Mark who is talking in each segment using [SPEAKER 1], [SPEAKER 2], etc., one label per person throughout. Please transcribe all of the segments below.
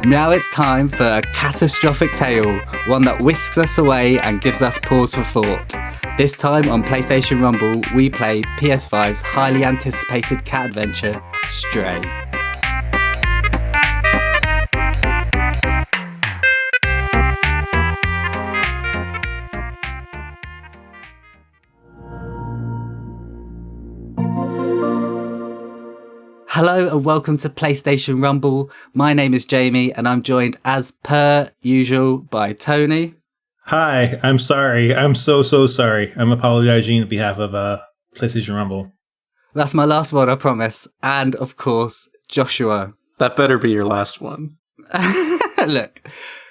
[SPEAKER 1] Now it's time for a catastrophic tale, one that whisks us away and gives us pause for thought. This time on PlayStation Rumble, we play PS5's highly anticipated cat adventure, Stray. Hello and welcome to PlayStation Rumble. My name is Jamie and I'm joined as per usual by Tony.
[SPEAKER 2] Hi, I'm sorry. I'm so sorry. I'm apologizing on behalf of PlayStation Rumble.
[SPEAKER 1] That's my last one, I promise. And of course, Joshua.
[SPEAKER 3] That better be your last one.
[SPEAKER 1] Look,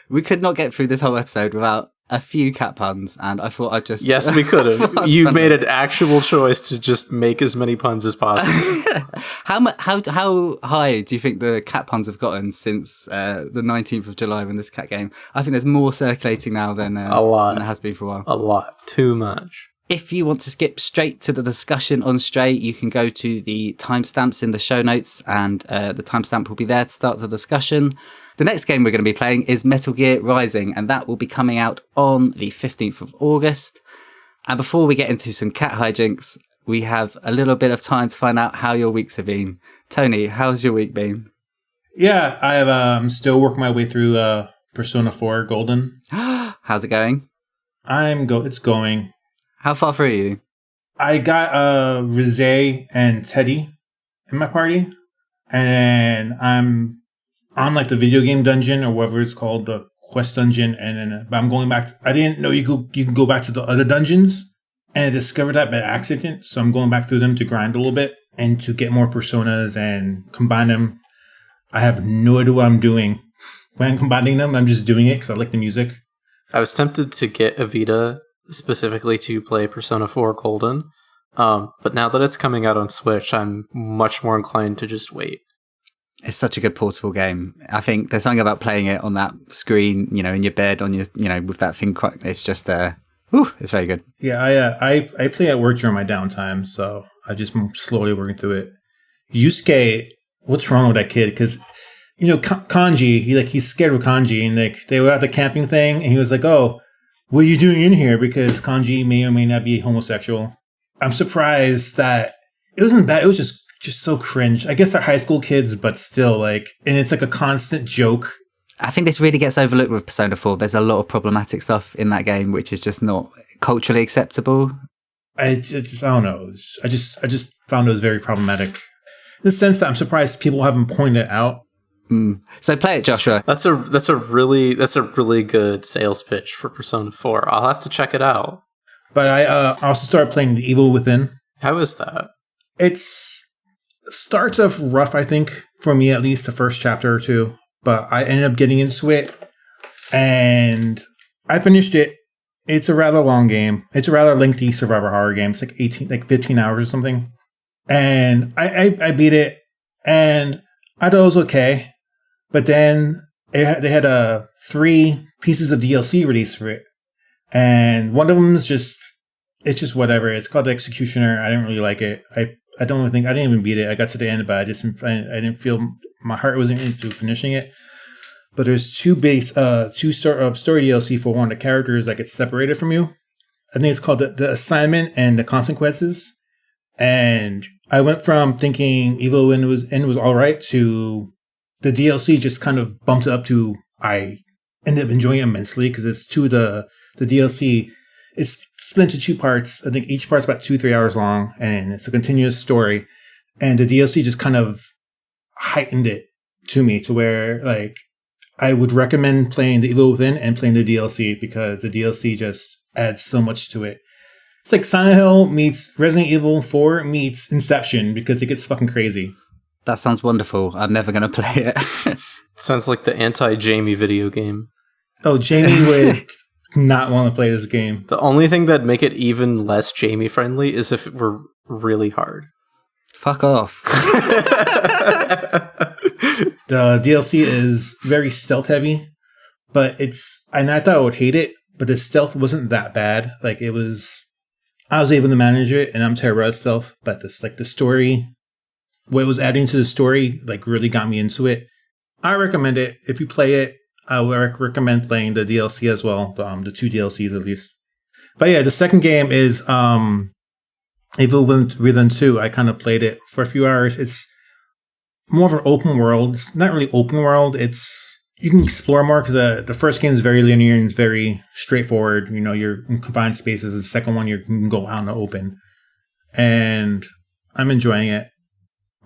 [SPEAKER 1] we could not get through this whole episode without a few cat puns, and I thought I'd just...
[SPEAKER 3] Yes, we could have. You made an actual choice to just make as many puns as possible.
[SPEAKER 1] How high do you think the cat puns have gotten since the 19th of July when this cat game? I think there's more circulating now than
[SPEAKER 3] a lot.
[SPEAKER 1] Than it has been for a while.
[SPEAKER 3] A lot. Too much.
[SPEAKER 1] If you want to skip straight to the discussion on Stray, you can go to the timestamps in the show notes, and the timestamp will be there to start the discussion. The next game we're going to be playing is Metal Gear Rising, and that will be coming out on the 15th of August. And before we get into some cat hijinks, we have a little bit of time to find out how your weeks have been. Tony, how's your week been?
[SPEAKER 2] Yeah, I'm still working my way through Persona 4 Golden.
[SPEAKER 1] How's it going?
[SPEAKER 2] It's going.
[SPEAKER 1] How far through are you?
[SPEAKER 2] I got Rizé and Teddy in my party, and then I'm on like the video game dungeon or whatever it's called, the quest dungeon, and then but I'm going back. I didn't know you can go back to the other dungeons, and I discovered that by accident. So I'm going back through them to grind a little bit and to get more personas and combine them. I have no idea what I'm doing when I'm combining them. I'm just doing it because I like the music.
[SPEAKER 3] I was tempted to get a Vita specifically to play Persona 4 Golden, but now that it's coming out on Switch, I'm much more inclined to just wait.
[SPEAKER 1] It's such a good portable game. I think there's something about playing it on that screen, in your bed, on your, with that thing. It's just, it's very good.
[SPEAKER 2] Yeah, I play at work during my downtime, so I just slowly working through it. Yusuke, what's wrong with that kid? Because, Kanji, he's scared of Kanji, and they were at the camping thing, and he was like, "Oh, what are you doing in here?" Because Kanji may or may not be homosexual. I'm surprised that it wasn't bad. It was just so cringe. I guess they're high school kids, but still, and it's like a constant joke.
[SPEAKER 1] I think this really gets overlooked with Persona 4. There's a lot of problematic stuff in that game, which is just not culturally acceptable.
[SPEAKER 2] I don't know. I just found it was very problematic. In the sense that I'm surprised people haven't pointed it out.
[SPEAKER 1] So play it, Joshua.
[SPEAKER 3] That's a really good sales pitch for Persona 4. I'll have to check it out.
[SPEAKER 2] But I also started playing The Evil Within.
[SPEAKER 3] How is that?
[SPEAKER 2] Starts off rough, I think, for me at least, the first chapter or two. But I ended up getting into it, and I finished it. It's a rather long game. It's a rather lengthy survivor horror game. It's like 15 hours or something. And I beat it, and I thought it was okay. But then they had 3 pieces of DLC released for it, and one of them is just whatever. It's called The Executioner. I didn't really like it. I didn't even beat it. I got to the end, but I didn't feel my heart wasn't into finishing it. But there's two story DLC for one of the characters that gets separated from you. I think it's called the Assignment and the Consequences. And I went from thinking Evil Within was all right to the DLC just kind of bumped it up to I ended up enjoying it immensely because it's the DLC. It's split into 2 parts. I think each part's about 2-3 hours long, and it's a continuous story. And the DLC just kind of heightened it to me to where, I would recommend playing The Evil Within and playing the DLC because the DLC just adds so much to it. It's like Silent Hill meets Resident Evil 4 meets Inception because it gets fucking crazy.
[SPEAKER 1] That sounds wonderful. I'm never going to play it.
[SPEAKER 3] Sounds like the anti-Jamie video game.
[SPEAKER 2] Oh, Jamie would not want to play this game.
[SPEAKER 3] The only thing that'd make it even less Jamie friendly is if it were really hard.
[SPEAKER 1] Fuck off.
[SPEAKER 2] The DLC is very stealth heavy, but and I thought I would hate it, but the stealth wasn't that bad. I was able to manage it, and I'm terrible at stealth, but the story, what it was adding to the story, really got me into it. I recommend it. If you play it, I would recommend playing the DLC as well. The 2 DLCs at least. But yeah, the second game is Evil Within 2. I kind of played it for a few hours. It's more of an open world. It's not really open world. You can explore more because the first game is very linear and it's very straightforward. You know, you're in confined spaces. The second one, you can go out in the open. And I'm enjoying it.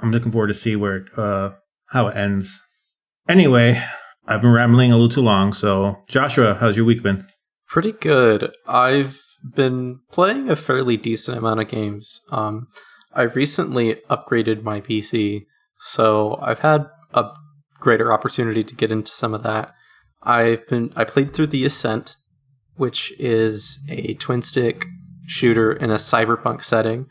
[SPEAKER 2] I'm looking forward to see how it ends. Anyway, I've been rambling a little too long. So, Joshua, how's your week been?
[SPEAKER 3] Pretty good. I've been playing a fairly decent amount of games. I recently upgraded my PC, so I've had a greater opportunity to get into some of that. I played through The Ascent, which is a twin stick shooter in a cyberpunk setting.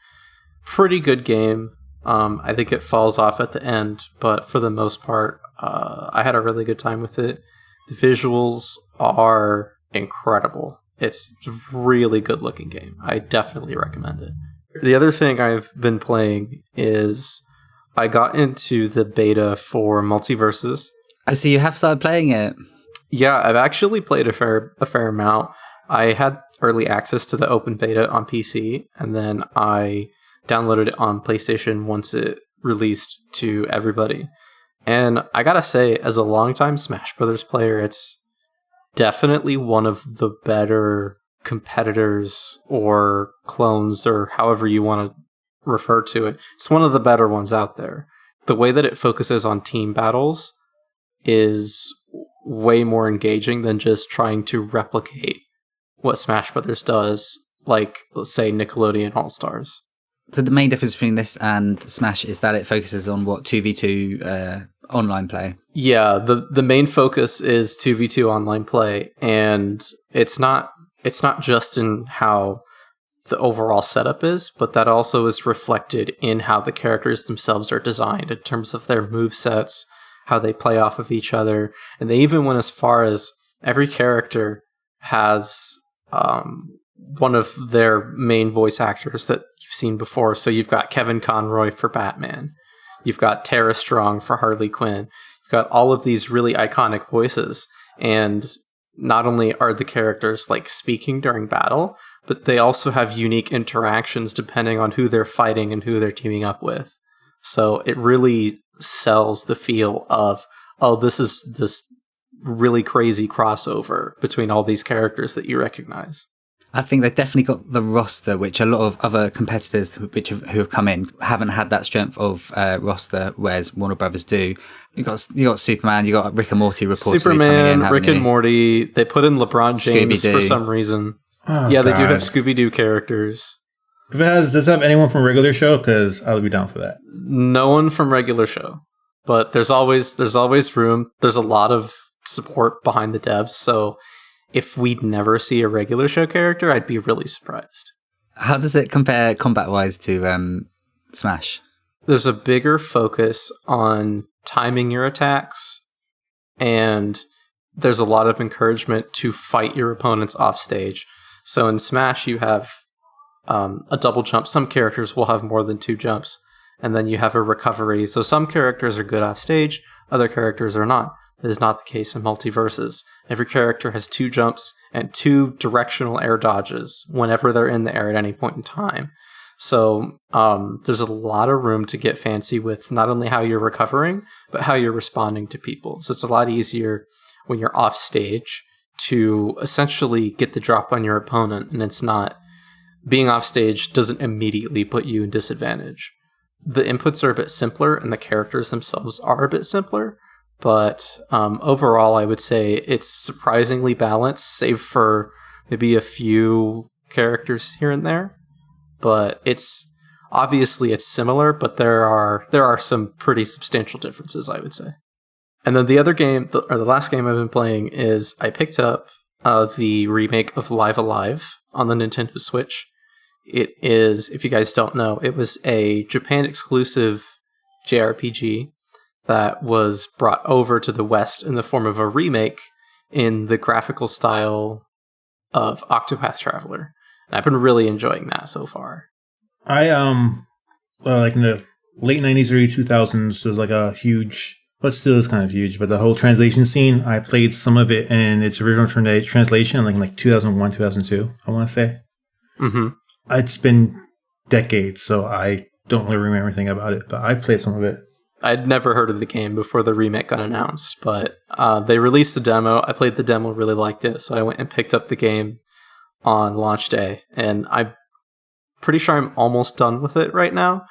[SPEAKER 3] Pretty good game. I think it falls off at the end, but for the most part, I had a really good time with it. The visuals are incredible. It's a really good looking game. I definitely recommend it. The other thing I've been playing is I got into the beta for Multiverses.
[SPEAKER 1] Oh, so you have started playing it?
[SPEAKER 3] Yeah, I've actually played a fair amount. I had early access to the open beta on PC, and then I downloaded it on PlayStation once it released to everybody. And I gotta say, as a longtime Smash Brothers player, it's definitely one of the better competitors or clones, or however you want to refer to it. It's one of the better ones out there. The way that it focuses on team battles is way more engaging than just trying to replicate what Smash Brothers does, like, let's say, Nickelodeon All-Stars.
[SPEAKER 1] So the main difference between this and Smash is that it focuses on what 2v2 online play.
[SPEAKER 3] Yeah, the main focus is 2v2 online play, and it's not just in how the overall setup is, but that also is reflected in how the characters themselves are designed in terms of their movesets, how they play off of each other, and they even went as far as every character has one of their main voice actors that you've seen before. So you've got Kevin Conroy for Batman. You've got Tara Strong for Harley Quinn. You've got all of these really iconic voices. And not only are the characters like speaking during battle, but they also have unique interactions depending on who they're fighting and who they're teaming up with. So it really sells the feel of, oh, this is this really crazy crossover between all these characters that you recognize.
[SPEAKER 1] I think they've definitely got the roster, which a lot of other competitors who have come in haven't had that strength of roster, whereas Warner Brothers do. You got Superman, you got Rick and Morty reportedly
[SPEAKER 3] Superman,
[SPEAKER 1] coming in,
[SPEAKER 3] Rick and Morty. They put in LeBron James
[SPEAKER 1] Scooby-Doo.
[SPEAKER 3] for some reason.
[SPEAKER 2] Oh,
[SPEAKER 3] yeah, they do
[SPEAKER 2] God.
[SPEAKER 3] have Scooby-Doo characters.
[SPEAKER 2] Does it have anyone from regular show? Because I'll be down for that.
[SPEAKER 3] No one from regular show, but there's always room. There's a lot of support behind the devs, so if we'd never see a regular show character, I'd be really surprised.
[SPEAKER 1] How does it compare combat-wise to Smash?
[SPEAKER 3] There's a bigger focus on timing your attacks, and there's a lot of encouragement to fight your opponents off stage. So in Smash, you have a double jump. Some characters will have more than 2 jumps, and then you have a recovery. So some characters are good off stage, other characters are not. That is not the case in Multiverses. Every character has 2 jumps and 2 directional air dodges whenever they're in the air at any point in time. So there's a lot of room to get fancy with not only how you're recovering, but how you're responding to people. So it's a lot easier when you're off stage to essentially get the drop on your opponent, and it's not being off stage doesn't immediately put you in disadvantage. The inputs are a bit simpler, and the characters themselves are a bit simpler. But overall, I would say it's surprisingly balanced, save for maybe a few characters here and there. But it's similar, but there are some pretty substantial differences, I would say. And then the other game, the last game I've been playing is I picked up the remake of Live Alive on the Nintendo Switch. It is, if you guys don't know, it was a Japan exclusive JRPG that was brought over to the West in the form of a remake in the graphical style of Octopath Traveler. And I've been really enjoying that so far.
[SPEAKER 2] I like in the late 90s, early 2000s, there was like a huge but still is kind of huge. But the whole translation scene, I played some of it in its original translation, like in like 2001, 2002, I want to say.
[SPEAKER 3] Mm-hmm.
[SPEAKER 2] It's been decades, so I don't really remember anything about it, but I played some of it.
[SPEAKER 3] I'd never heard of the game before the remake got announced, but they released a demo. I played the demo, really liked it, so I went and picked up the game on launch day, and I'm pretty sure I'm almost done with it right now,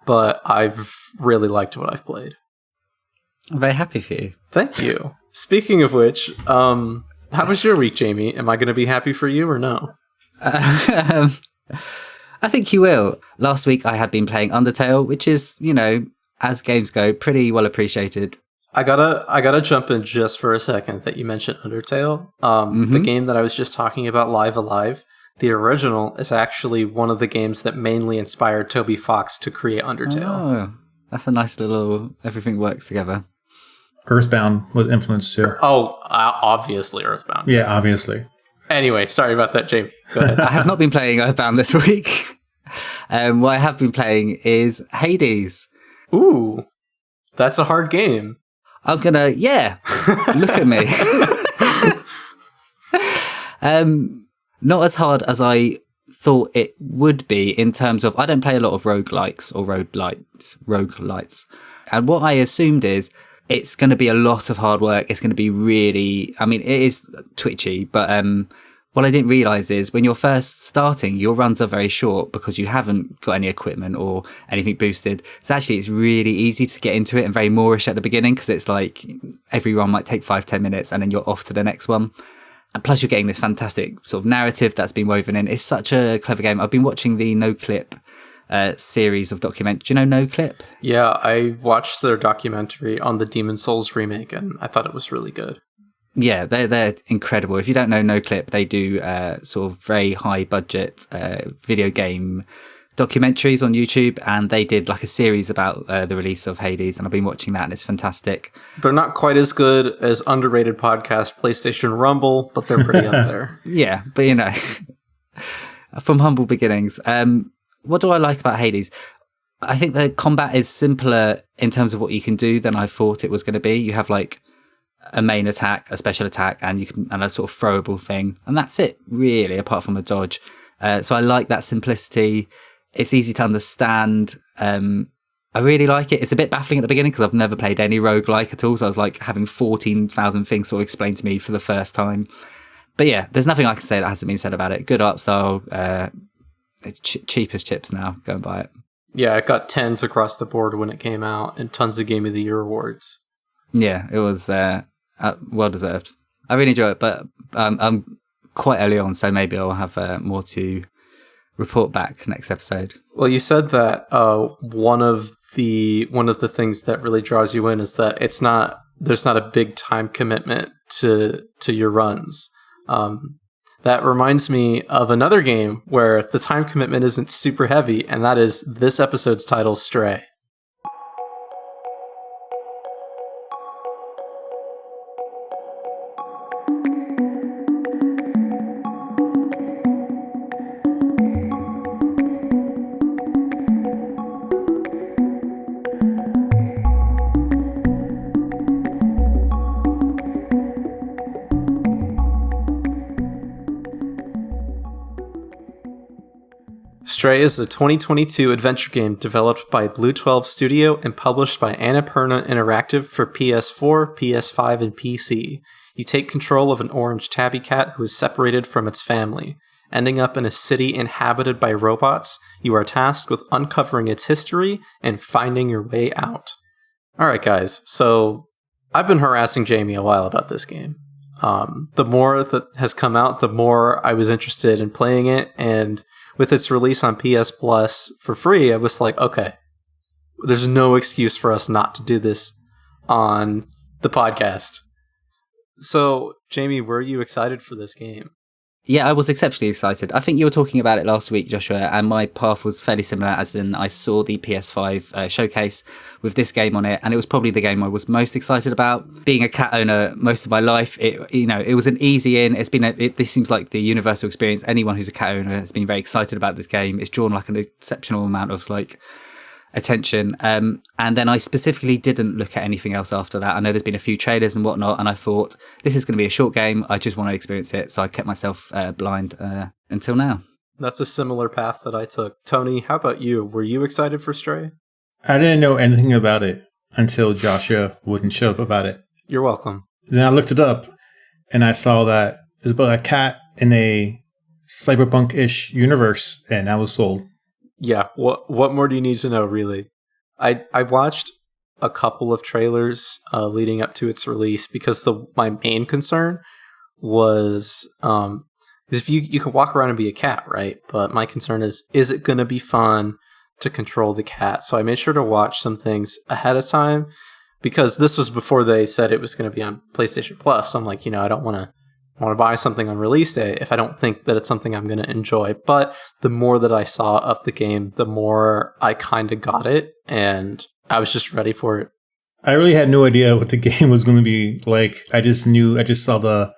[SPEAKER 3] but I've really liked what I've played.
[SPEAKER 1] I'm very happy for you.
[SPEAKER 3] Thank you. Speaking of which, how was your week, Jamie? Am I going to be happy for you or no?
[SPEAKER 1] I think you will. Last week I had been playing Undertale, which is, as games go, pretty well appreciated.
[SPEAKER 3] I gotta jump in just for a second that you mentioned Undertale. The game that I was just talking about, Live Alive, the original is actually one of the games that mainly inspired Toby Fox to create Undertale.
[SPEAKER 1] Oh, that's a nice little, everything works together.
[SPEAKER 2] Earthbound was influenced too.
[SPEAKER 3] Oh, obviously Earthbound.
[SPEAKER 2] Yeah, obviously.
[SPEAKER 3] Anyway, sorry about that, Jamie. Go ahead.
[SPEAKER 1] I have not been playing Earthbound this week. What I have been playing is Hades.
[SPEAKER 3] Ooh, that's a hard game.
[SPEAKER 1] I'm gonna, look at me. Not as hard as I thought it would be in terms of, I don't play a lot of roguelikes or roguelites. And what I assumed is, it's going to be a lot of hard work. It's going to be really, it is twitchy, but what I didn't realise is when you're first starting, your runs are very short because you haven't got any equipment or anything boosted. So actually it's really easy to get into it and very Moorish at the beginning because it's like every run might take 5-10 minutes and then you're off to the next one. And plus you're getting this fantastic sort of narrative that's been woven in. It's such a clever game. I've been watching the No Clip series of document. Do you know No Clip? Yeah,
[SPEAKER 3] I watched their documentary on the Demon Souls remake and I thought it was really good.
[SPEAKER 1] Yeah, they're incredible. If you don't know No Clip, they do sort of very high budget video game documentaries on YouTube, and they did like a series about the release of Hades, and I've been watching that and it's fantastic.
[SPEAKER 3] They're not quite as good as underrated podcast PlayStation Rumble, but they're pretty up there.
[SPEAKER 1] Yeah, but from humble beginnings. What do I like about Hades? I think the combat is simpler in terms of what you can do than I thought it was going to be. You have like a main attack, a special attack, and a sort of throwable thing, and that's it really, apart from a dodge. So I like that simplicity. It's easy to understand. I really like it. It's a bit baffling at the beginning because I've never played any roguelike at all, so I was like having 14,000 things sort of explained to me for the first time. But yeah, there's nothing I can say that hasn't been said about it. Good art style, cheap as chips now. Go and buy it.
[SPEAKER 3] Yeah, it got 10s across the board when it came out and tons of Game of the Year awards.
[SPEAKER 1] Yeah, it was well deserved. I really enjoy it, but I'm quite early on, so maybe I'll have more to report back next episode.
[SPEAKER 3] Well, you said that one of the things that really draws you in is that there's not a big time commitment to your runs. That reminds me of another game where the time commitment isn't super heavy, and that is this episode's title, Stray. Stray is a 2022 adventure game developed by Blue 12 Studio and published by Annapurna Interactive for PS4, PS5, and PC. You take control of an orange tabby cat who is separated from its family. Ending up in a city inhabited by robots, you are tasked with uncovering its history and finding your way out. Alright guys, so I've been harassing Jamie a while about this game. The more that has come out, the more I was interested in playing it, and with its release on PS Plus for free, I was like, okay, there's no excuse for us not to do this on the podcast. So, Jamie, were you excited for this game?
[SPEAKER 1] Yeah, I was exceptionally excited. I think you were talking about it last week, Joshua, and my path was fairly similar, as in I saw the PS5 showcase with this game on it, and it was probably the game I was most excited about. Being a cat owner most of my life, it was an easy in. This seems like the universal experience. Anyone who's a cat owner has been very excited about this game. It's drawn like an exceptional amount of attention. And then I specifically didn't look at anything else after that. I know there's been a few trailers and whatnot, and I thought this is going to be a short game. I just want to experience it. So I kept myself blind until now.
[SPEAKER 3] That's a similar path that I took. Tony, how about you? Were you excited for Stray?
[SPEAKER 2] I didn't know anything about it until Joshua wouldn't show up about it.
[SPEAKER 3] You're welcome.
[SPEAKER 2] Then I looked it up, and I saw that it was about a cat in a cyberpunk-ish universe, and I was sold.
[SPEAKER 3] Yeah, what more do you need to know, really? I watched a couple of trailers leading up to its release because my main concern was if you can walk around and be a cat, right? But my concern is it going to be fun to control the cat? So I made sure to watch some things ahead of time because this was before they said it was going to be on PlayStation Plus. So I'm like, I don't want to buy something on release day if I don't think that it's something I'm going to enjoy. But the more that I saw of the game, the more I kind of got it, and I was just ready for it.
[SPEAKER 2] I really had no idea what the game was going to be like. I just saw the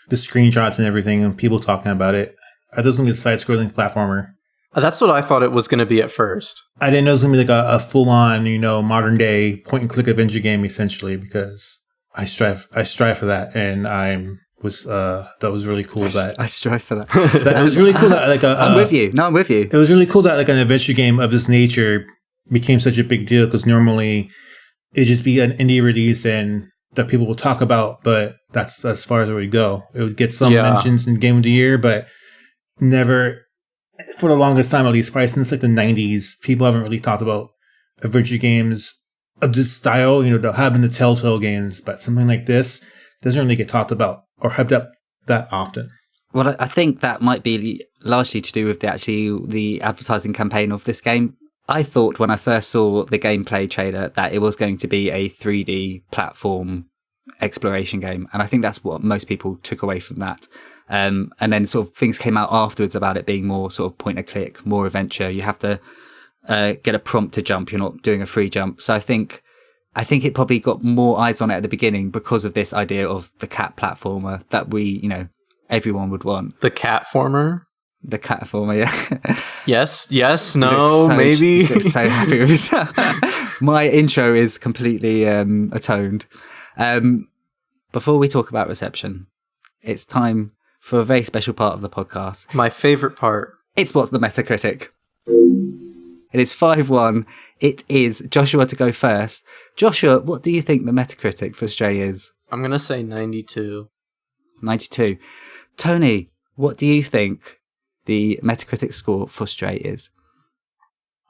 [SPEAKER 2] screenshots and everything and people talking about it. I thought it was going to be a side-scrolling platformer.
[SPEAKER 3] That's what I thought it was going to be at first.
[SPEAKER 2] I didn't know it was going to be like a full-on, modern-day point-and-click adventure game, essentially, because I strive for that, and that was really cool.
[SPEAKER 1] I strive for that.
[SPEAKER 2] That was really cool. That
[SPEAKER 1] I'm with you. No, I'm with you.
[SPEAKER 2] It was really cool that like an adventure game of this nature became such a big deal because normally it'd just be an indie release and that people will talk about, but that's as far as it would go. It would get some mentions in Game of the Year, but never, for the longest time at least, probably since like the 90s, people haven't really talked about adventure games of this style. There have been the Telltale games, but something like this doesn't really get talked about or hyped up that often.
[SPEAKER 1] Well, I think that might be largely to do with the advertising campaign of this game. I thought when I first saw the gameplay trailer that it was going to be a 3D platform exploration game. And I think that's what most people took away from that. And then sort of things came out afterwards about it being more sort of point and click, more adventure. You have to get a prompt to jump. You're not doing a free jump. So I think it probably got more eyes on it at the beginning because of this idea of the cat platformer that everyone would want.
[SPEAKER 3] The catformer?
[SPEAKER 1] The catformer, yeah.
[SPEAKER 3] Yes, no, maybe.
[SPEAKER 1] He's so happy with yourself. My intro is completely atoned. Before we talk about reception, it's time for a very special part of the podcast.
[SPEAKER 3] My favorite part.
[SPEAKER 1] It's what's the Metacritic. It is 5-1. It is Joshua to go first. Joshua, what do you think the Metacritic for Stray is?
[SPEAKER 3] I'm going to say 92.
[SPEAKER 1] 92. Tony, what do you think the Metacritic score for Stray is?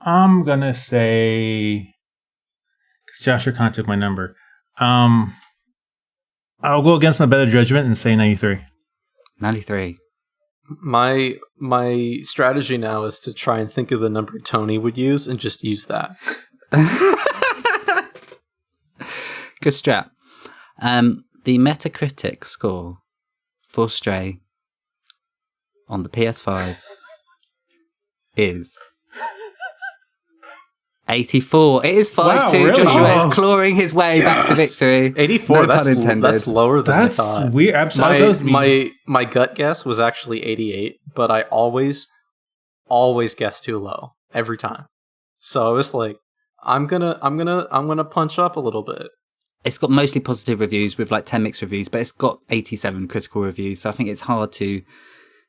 [SPEAKER 2] I'm going to say, because Joshua can't took my number, I'll go against my better judgment and say 93.
[SPEAKER 1] 93.
[SPEAKER 3] My strategy now is to try and think of the number Tony would use and just use that.
[SPEAKER 1] Good strat. The Metacritic score for Stray on the PS5 is 84. It is 5-2.
[SPEAKER 2] Wow, really?
[SPEAKER 1] Joshua is clawing his way back to victory.
[SPEAKER 3] 84.
[SPEAKER 1] No pun intended.
[SPEAKER 3] That's lower than
[SPEAKER 2] That's
[SPEAKER 3] I thought.
[SPEAKER 2] weird. Absolutely.
[SPEAKER 3] My gut guess was actually 88, but I always guess too low every time. So I was like, I'm gonna punch up a little bit.
[SPEAKER 1] It's got mostly positive reviews with like 10 mixed reviews, but it's got 87 critical reviews. So I think it's hard to,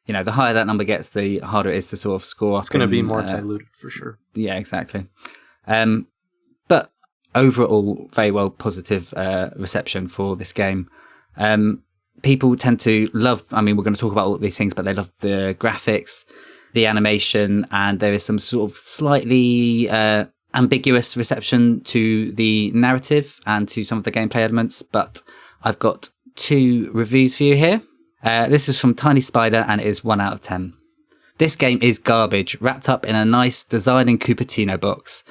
[SPEAKER 1] the higher that number gets, the harder it is to sort of score.
[SPEAKER 3] It's going to be more diluted for sure.
[SPEAKER 1] Yeah, exactly. But overall, very well positive reception for this game. People tend to love, we're going to talk about all these things, but they love the graphics, the animation, and there is some sort of slightly ambiguous reception to the narrative and to some of the gameplay elements. But I've got 2 reviews for you here. This is from Tiny Spider and it is 1 out of 10. This game is garbage, wrapped up in a nice design in Cupertino box.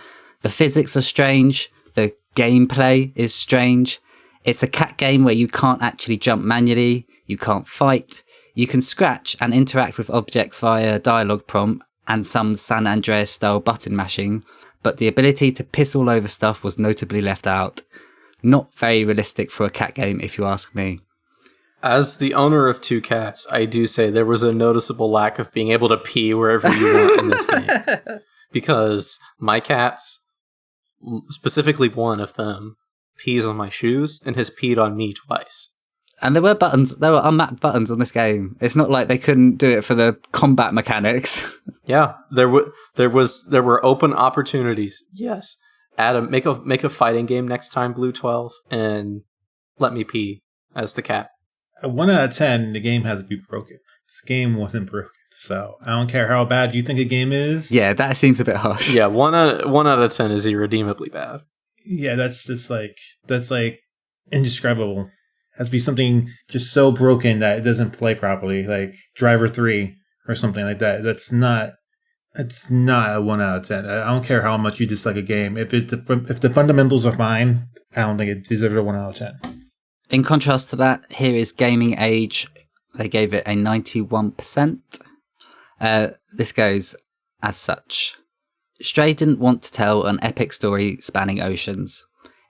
[SPEAKER 1] The physics are strange. The gameplay is strange. It's a cat game where you can't actually jump manually. You can't fight. You can scratch and interact with objects via a dialogue prompt and some San Andreas style button mashing, but the ability to piss all over stuff was notably left out. Not very realistic for a cat game, if you ask me.
[SPEAKER 3] As the owner of 2 cats, I do say there was a noticeable lack of being able to pee wherever you want in this game. Because my cats specifically one of them pees on my shoes and has peed on me twice.
[SPEAKER 1] And there were unmapped buttons on this game. It's not like they couldn't do it for the combat mechanics.
[SPEAKER 3] Yeah, there were open opportunities. Yes, Adam, make a fighting game next time, Blue 12, and let me pee as the cat.
[SPEAKER 2] 1 out of 10, the game has to be broken. The game wasn't broken, so I don't care how bad you think a game is.
[SPEAKER 1] Yeah, that seems a bit harsh.
[SPEAKER 3] Yeah, 1 out of 10 is irredeemably bad.
[SPEAKER 2] Yeah, that's indescribable. Has to be something just so broken that it doesn't play properly, like Driver 3 or something like that. It's not a 1 out of 10. I don't care how much you dislike a game. If the fundamentals are fine, I don't think it deserves a 1 out of 10.
[SPEAKER 1] In contrast to that, here is Gaming Age. They gave it a 91%. This goes as such. Stray didn't want to tell an epic story spanning oceans.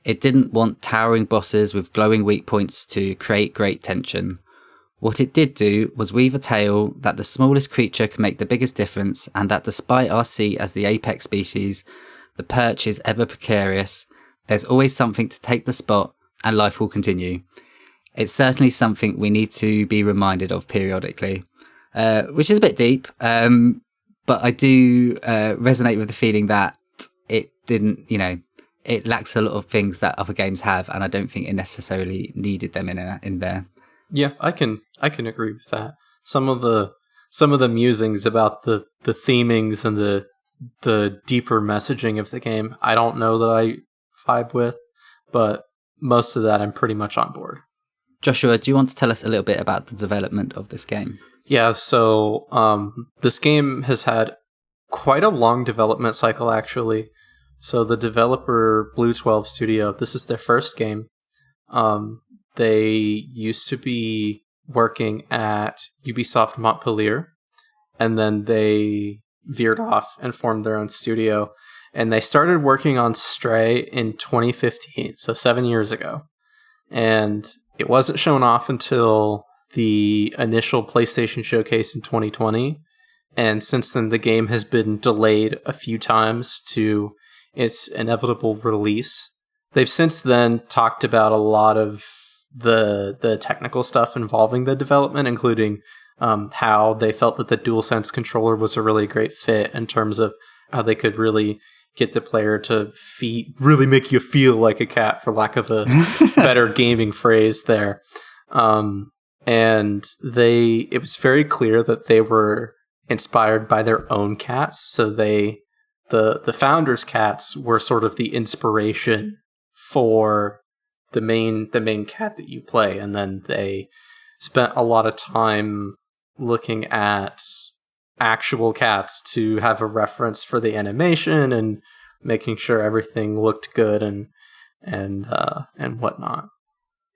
[SPEAKER 1] It didn't want towering bosses with glowing weak points to create great tension. What it did do was weave a tale that the smallest creature can make the biggest difference, and that despite our sea as the apex species, the perch is ever precarious, there's always something to take the spot, and life will continue. It's certainly something we need to be reminded of periodically, which is a bit deep, but I do resonate with the feeling that it didn't, it lacks a lot of things that other games have, and I don't think it necessarily needed them in there.
[SPEAKER 3] Yeah, I can agree with that. Some of the musings about the themings and the deeper messaging of the game, I don't know that I vibe with, but most of that I'm pretty much on board.
[SPEAKER 1] Joshua, do you want to tell us a little bit about the development of this game?
[SPEAKER 3] Yeah, so this game has had quite a long development cycle, actually. So the developer Blue 12 Studio, this is their first game. They used to be working at Ubisoft Montpellier, and then they veered off and formed their own studio. And they started working on Stray in 2015, so 7 years ago. And it wasn't shown off until the initial PlayStation showcase in 2020. And since then, the game has been delayed a few times to its inevitable release. They've since then talked about a lot of the technical stuff involving the development, including how they felt that the DualSense controller was a really great fit in terms of how they could really get the player to really make you feel like a cat, for lack of a better gaming phrase there. And it was very clear that they were inspired by their own cats. So the founders' cats were sort of the inspiration for the main cat that you play, and then they spent a lot of time looking at actual cats to have a reference for the animation and making sure everything looked good and whatnot.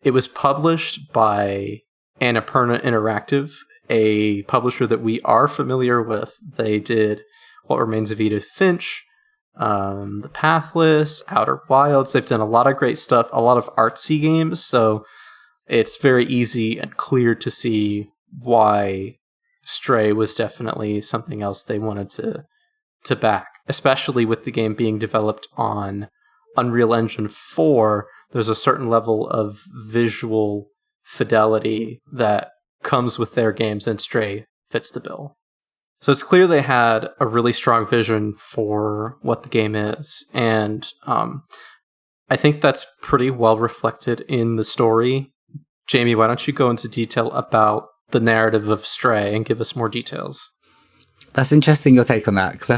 [SPEAKER 3] It was published by Annapurna Interactive, a publisher that we are familiar with. They did What Remains of Edith Finch, The Pathless, Outer Wilds. They've done a lot of great stuff, a lot of artsy games, so it's very easy and clear to see why Stray was definitely something else they wanted to back, especially with the game being developed on Unreal Engine 4. There's a certain level of visual fidelity that comes with their games, and Stray fits the bill. So it's clear they had a really strong vision for what the game is, and I think that's pretty well reflected in the story. Jamie, why don't you go into detail about the narrative of Stray and give us more details?
[SPEAKER 1] That's interesting, your take on that, because I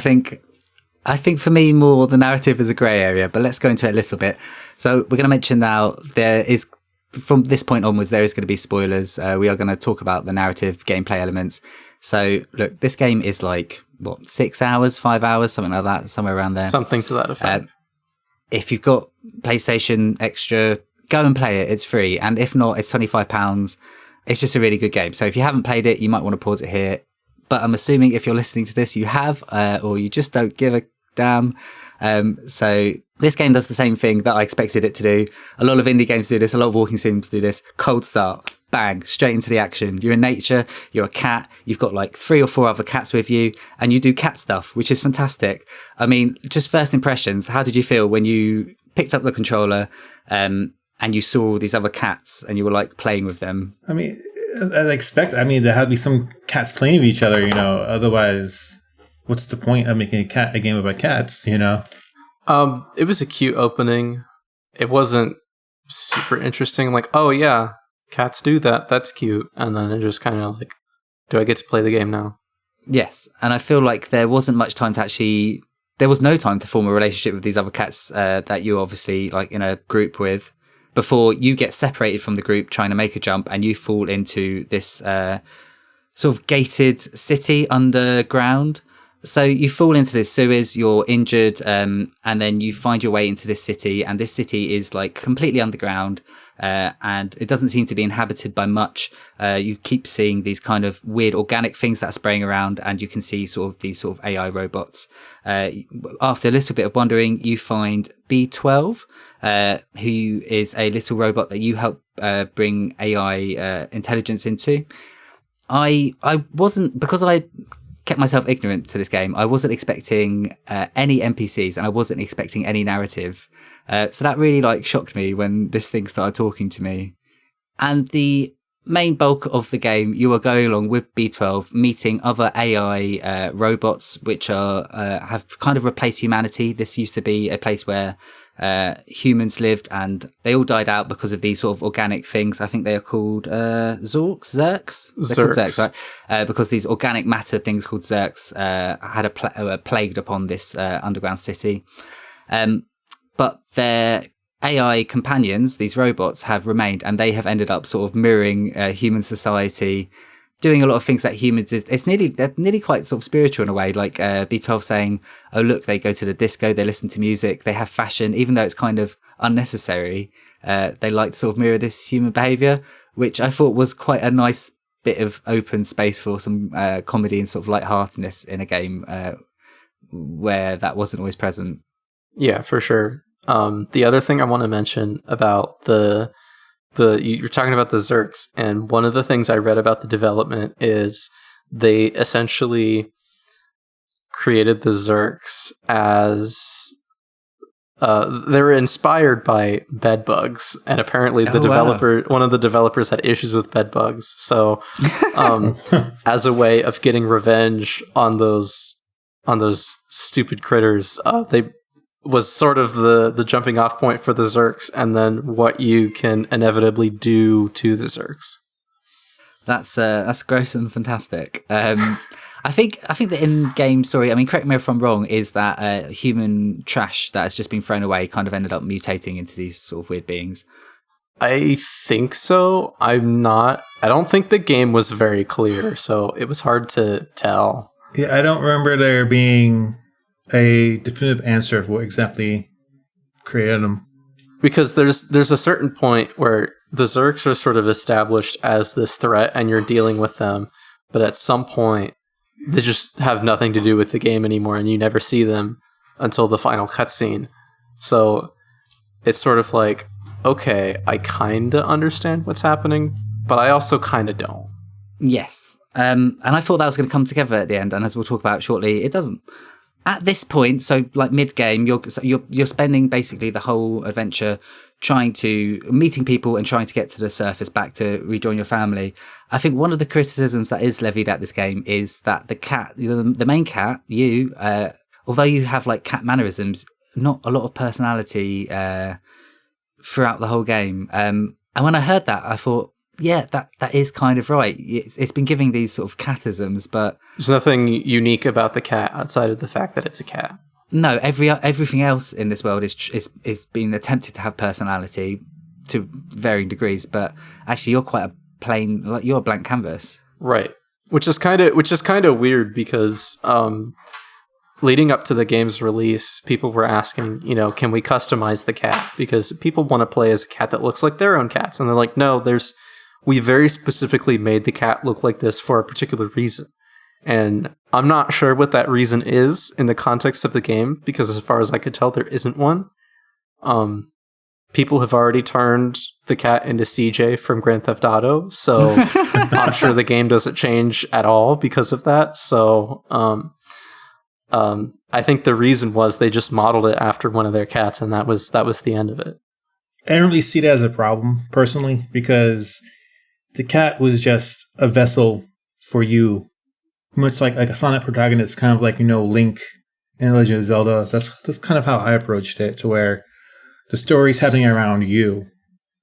[SPEAKER 1] think for me more the narrative is a grey area, but let's go into it a little bit. So we're going to mention now, there is, from this point onwards, there is going to be spoilers. We are going to talk about the narrative gameplay elements. So look, this game is like, 6 hours, 5 hours, something like that, somewhere around there.
[SPEAKER 3] Something to that effect.
[SPEAKER 1] If you've got PlayStation Extra, go and play it. It's free. And if not, it's £25. It's just a really good game. So if you haven't played it, you might want to pause it here. But I'm assuming if you're listening to this, you have, or you just don't give a damn. So this game does the same thing that I expected it to do. A lot of indie games do this. A lot of walking sims do this. Cold start. bang, straight into the action. You're in nature, you're a cat, you've got like 3 or 4 other cats with you, and you do cat stuff, which is fantastic. I mean, just first impressions, how did you feel when you picked up the controller and you saw all these other cats and you were like playing with them?
[SPEAKER 2] I mean, as I expect, I mean, there had to be some cats playing with each other, you know, otherwise, what's the point of making a game about cats, you know?
[SPEAKER 3] It was a cute opening. It wasn't super interesting, like, oh yeah, cats do that, that's cute. And then it just kind of like, do I get to play the game now?
[SPEAKER 1] Yes, and I feel like there wasn't much time there was no time to form a relationship with these other cats that you're obviously like in a group with before you get separated from the group trying to make a jump and you fall into this sort of gated city underground. So you fall into this sewers, you're injured, and then you find your way into this city, and this city is like completely underground, and it doesn't seem to be inhabited by much. You keep seeing these kind of weird organic things that are spraying around, and you can see sort of these sort of AI robots. After a little bit of wandering, you find B12, who is a little robot that you help bring AI intelligence into. I wasn't, because I kept myself ignorant to this game, I wasn't expecting any NPCs and I wasn't expecting any narrative. So that really like shocked me when this thing started talking to me. And the main bulk of the game, you are going along with B12, meeting other AI robots, which are have kind of replaced humanity. This used to be a place where humans lived, and they all died out because of these sort of organic things. I think they are called Zerks. They're called Zerks, right? Because these organic matter things called Zerks had plagued upon this underground city. But their AI companions, these robots, have remained, and they have ended up sort of mirroring human society, doing a lot of things that humans do. They're nearly quite sort of spiritual in a way, like B12 saying, oh look, they go to the disco, they listen to music, they have fashion, even though it's kind of unnecessary. They like to sort of mirror this human behavior, which I thought was quite a nice bit of open space for some comedy and sort of lightheartedness in a game where that wasn't always present.
[SPEAKER 3] Yeah, for sure. The other thing I want to mention about you're talking about the Zerks, and one of the things I read about the development is they essentially created the Zerks as they were inspired by bed bugs, and apparently one of the developers had issues with bed bugs. So, as a way of getting revenge on those stupid critters, they was sort of the jumping off point for the Zerks, and then what you can inevitably do to the Zerks.
[SPEAKER 1] That's gross and fantastic. I think the in-game story, I mean, correct me if I'm wrong, is that human trash that has just been thrown away kind of ended up mutating into these sort of weird beings.
[SPEAKER 3] I think so. I don't think the game was very clear, so it was hard to tell.
[SPEAKER 2] Yeah, I don't remember there being a definitive answer of what exactly created them.
[SPEAKER 3] Because there's a certain point where the Zerks are sort of established as this threat and you're dealing with them, but at some point they just have nothing to do with the game anymore and you never see them until the final cutscene. So it's sort of like, okay, I kinda understand what's happening, but I also kinda don't.
[SPEAKER 1] Yes. And I thought that was going to come together at the end, and as we'll talk about shortly, it doesn't. At this point, so like mid-game, you're spending basically the whole adventure meeting people and trying to get to the surface back to rejoin your family. I think one of the criticisms that is levied at this game is that the main cat, although you have like cat mannerisms, not a lot of personality throughout the whole game. And when I heard that, I thought, yeah, that is kind of right. It's been giving these sort of catisms, but
[SPEAKER 3] there's nothing unique about the cat outside of the fact that it's a cat.
[SPEAKER 1] No, everything else in this world is being attempted to have personality to varying degrees, but actually you're quite a plain, like you're a blank canvas,
[SPEAKER 3] right? Which is kind of weird because leading up to the game's release, people were asking, can we customize the cat? Because people want to play as a cat that looks like their own cats, and they're like, no, we very specifically made the cat look like this for a particular reason. And I'm not sure what that reason is in the context of the game, because as far as I could tell, there isn't one. But people have already turned the cat into CJ from Grand Theft Auto, so I'm sure the game doesn't change at all because of that. So I think the reason was they just modeled it after one of their cats, and that was the end of it.
[SPEAKER 2] I don't really see that as a problem personally, because the cat was just a vessel for you, much like a Sonic protagonist, kind of like, Link in Legend of Zelda. That's kind of how I approached it, to where the story's happening around you.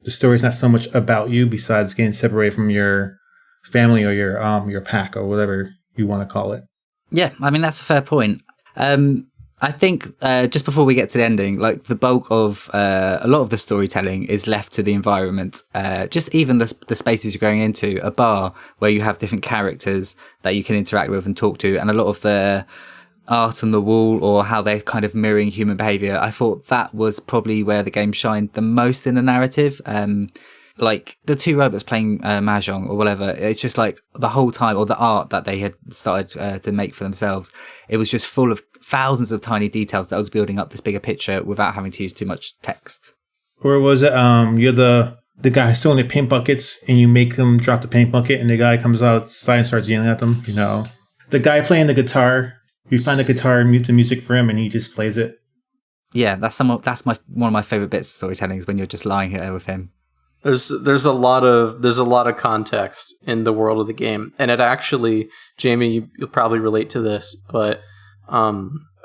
[SPEAKER 2] The story's not so much about you, besides getting separated from your family or your pack or whatever you want to call it.
[SPEAKER 1] Yeah, I mean, that's a fair point. I think just before we get to the ending, like the bulk of a lot of the storytelling is left to the environment. Just even the spaces you're going into, a bar where you have different characters that you can interact with and talk to, and a lot of the art on the wall or how they're kind of mirroring human behavior. I thought that was probably where the game shined the most in the narrative. Like the two robots playing mahjong or whatever, it's just like the whole time, or the art that they had started to make for themselves, it was just full of thousands of tiny details that was building up this bigger picture without having to use too much text.
[SPEAKER 2] Or was it you're the guy who's stealing the paint buckets, and you make them drop the paint bucket, and the guy comes outside and starts yelling at them? The guy playing the guitar, you find the guitar and mute the music for him, and he just plays it.
[SPEAKER 1] Yeah, that's one of my favorite bits of storytelling, is when you're just lying there with him.
[SPEAKER 3] There's a lot of context in the world of the game, and it actually, Jamie, you'll probably relate to this, but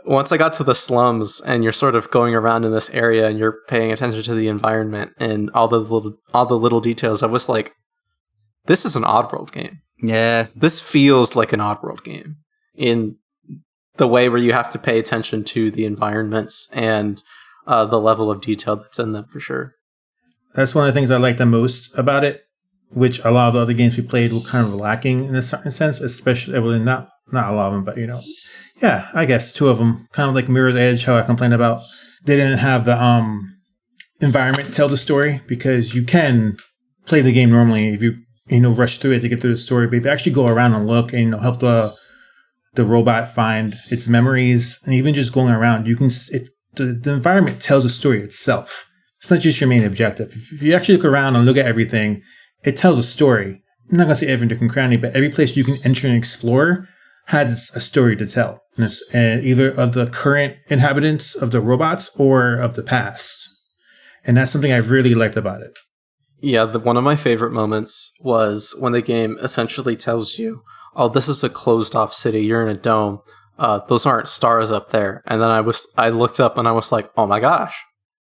[SPEAKER 3] once I got to the slums and you're sort of going around in this area and you're paying attention to the environment and all the little details, I was like, this is an Oddworld game.
[SPEAKER 1] Yeah,
[SPEAKER 3] this feels like an Oddworld game in the way where you have to pay attention to the environments and the level of detail that's in them, for sure.
[SPEAKER 2] That's one of the things I like the most about it, which a lot of the other games we played were kind of lacking in a certain sense, especially, well, not a lot of them, but yeah, I guess two of them, kind of like Mirror's Edge, how I complained about they didn't have the environment tell the story, because you can play the game normally if you rush through it to get through the story, but if you actually go around and look and help the robot find its memories, and even just going around, you can the environment tells the story itself. It's not just your main objective. If you actually look around and look at everything, it tells a story. I'm not going to say every different cranny, but every place you can enter and explore has a story to tell. And either of the current inhabitants of the robots or of the past. And that's something I really liked about it.
[SPEAKER 3] Yeah, one of my favorite moments was when the game essentially tells you, oh, this is a closed off city. You're in a dome. Those aren't stars up there. And then I looked up and I was like, oh my gosh,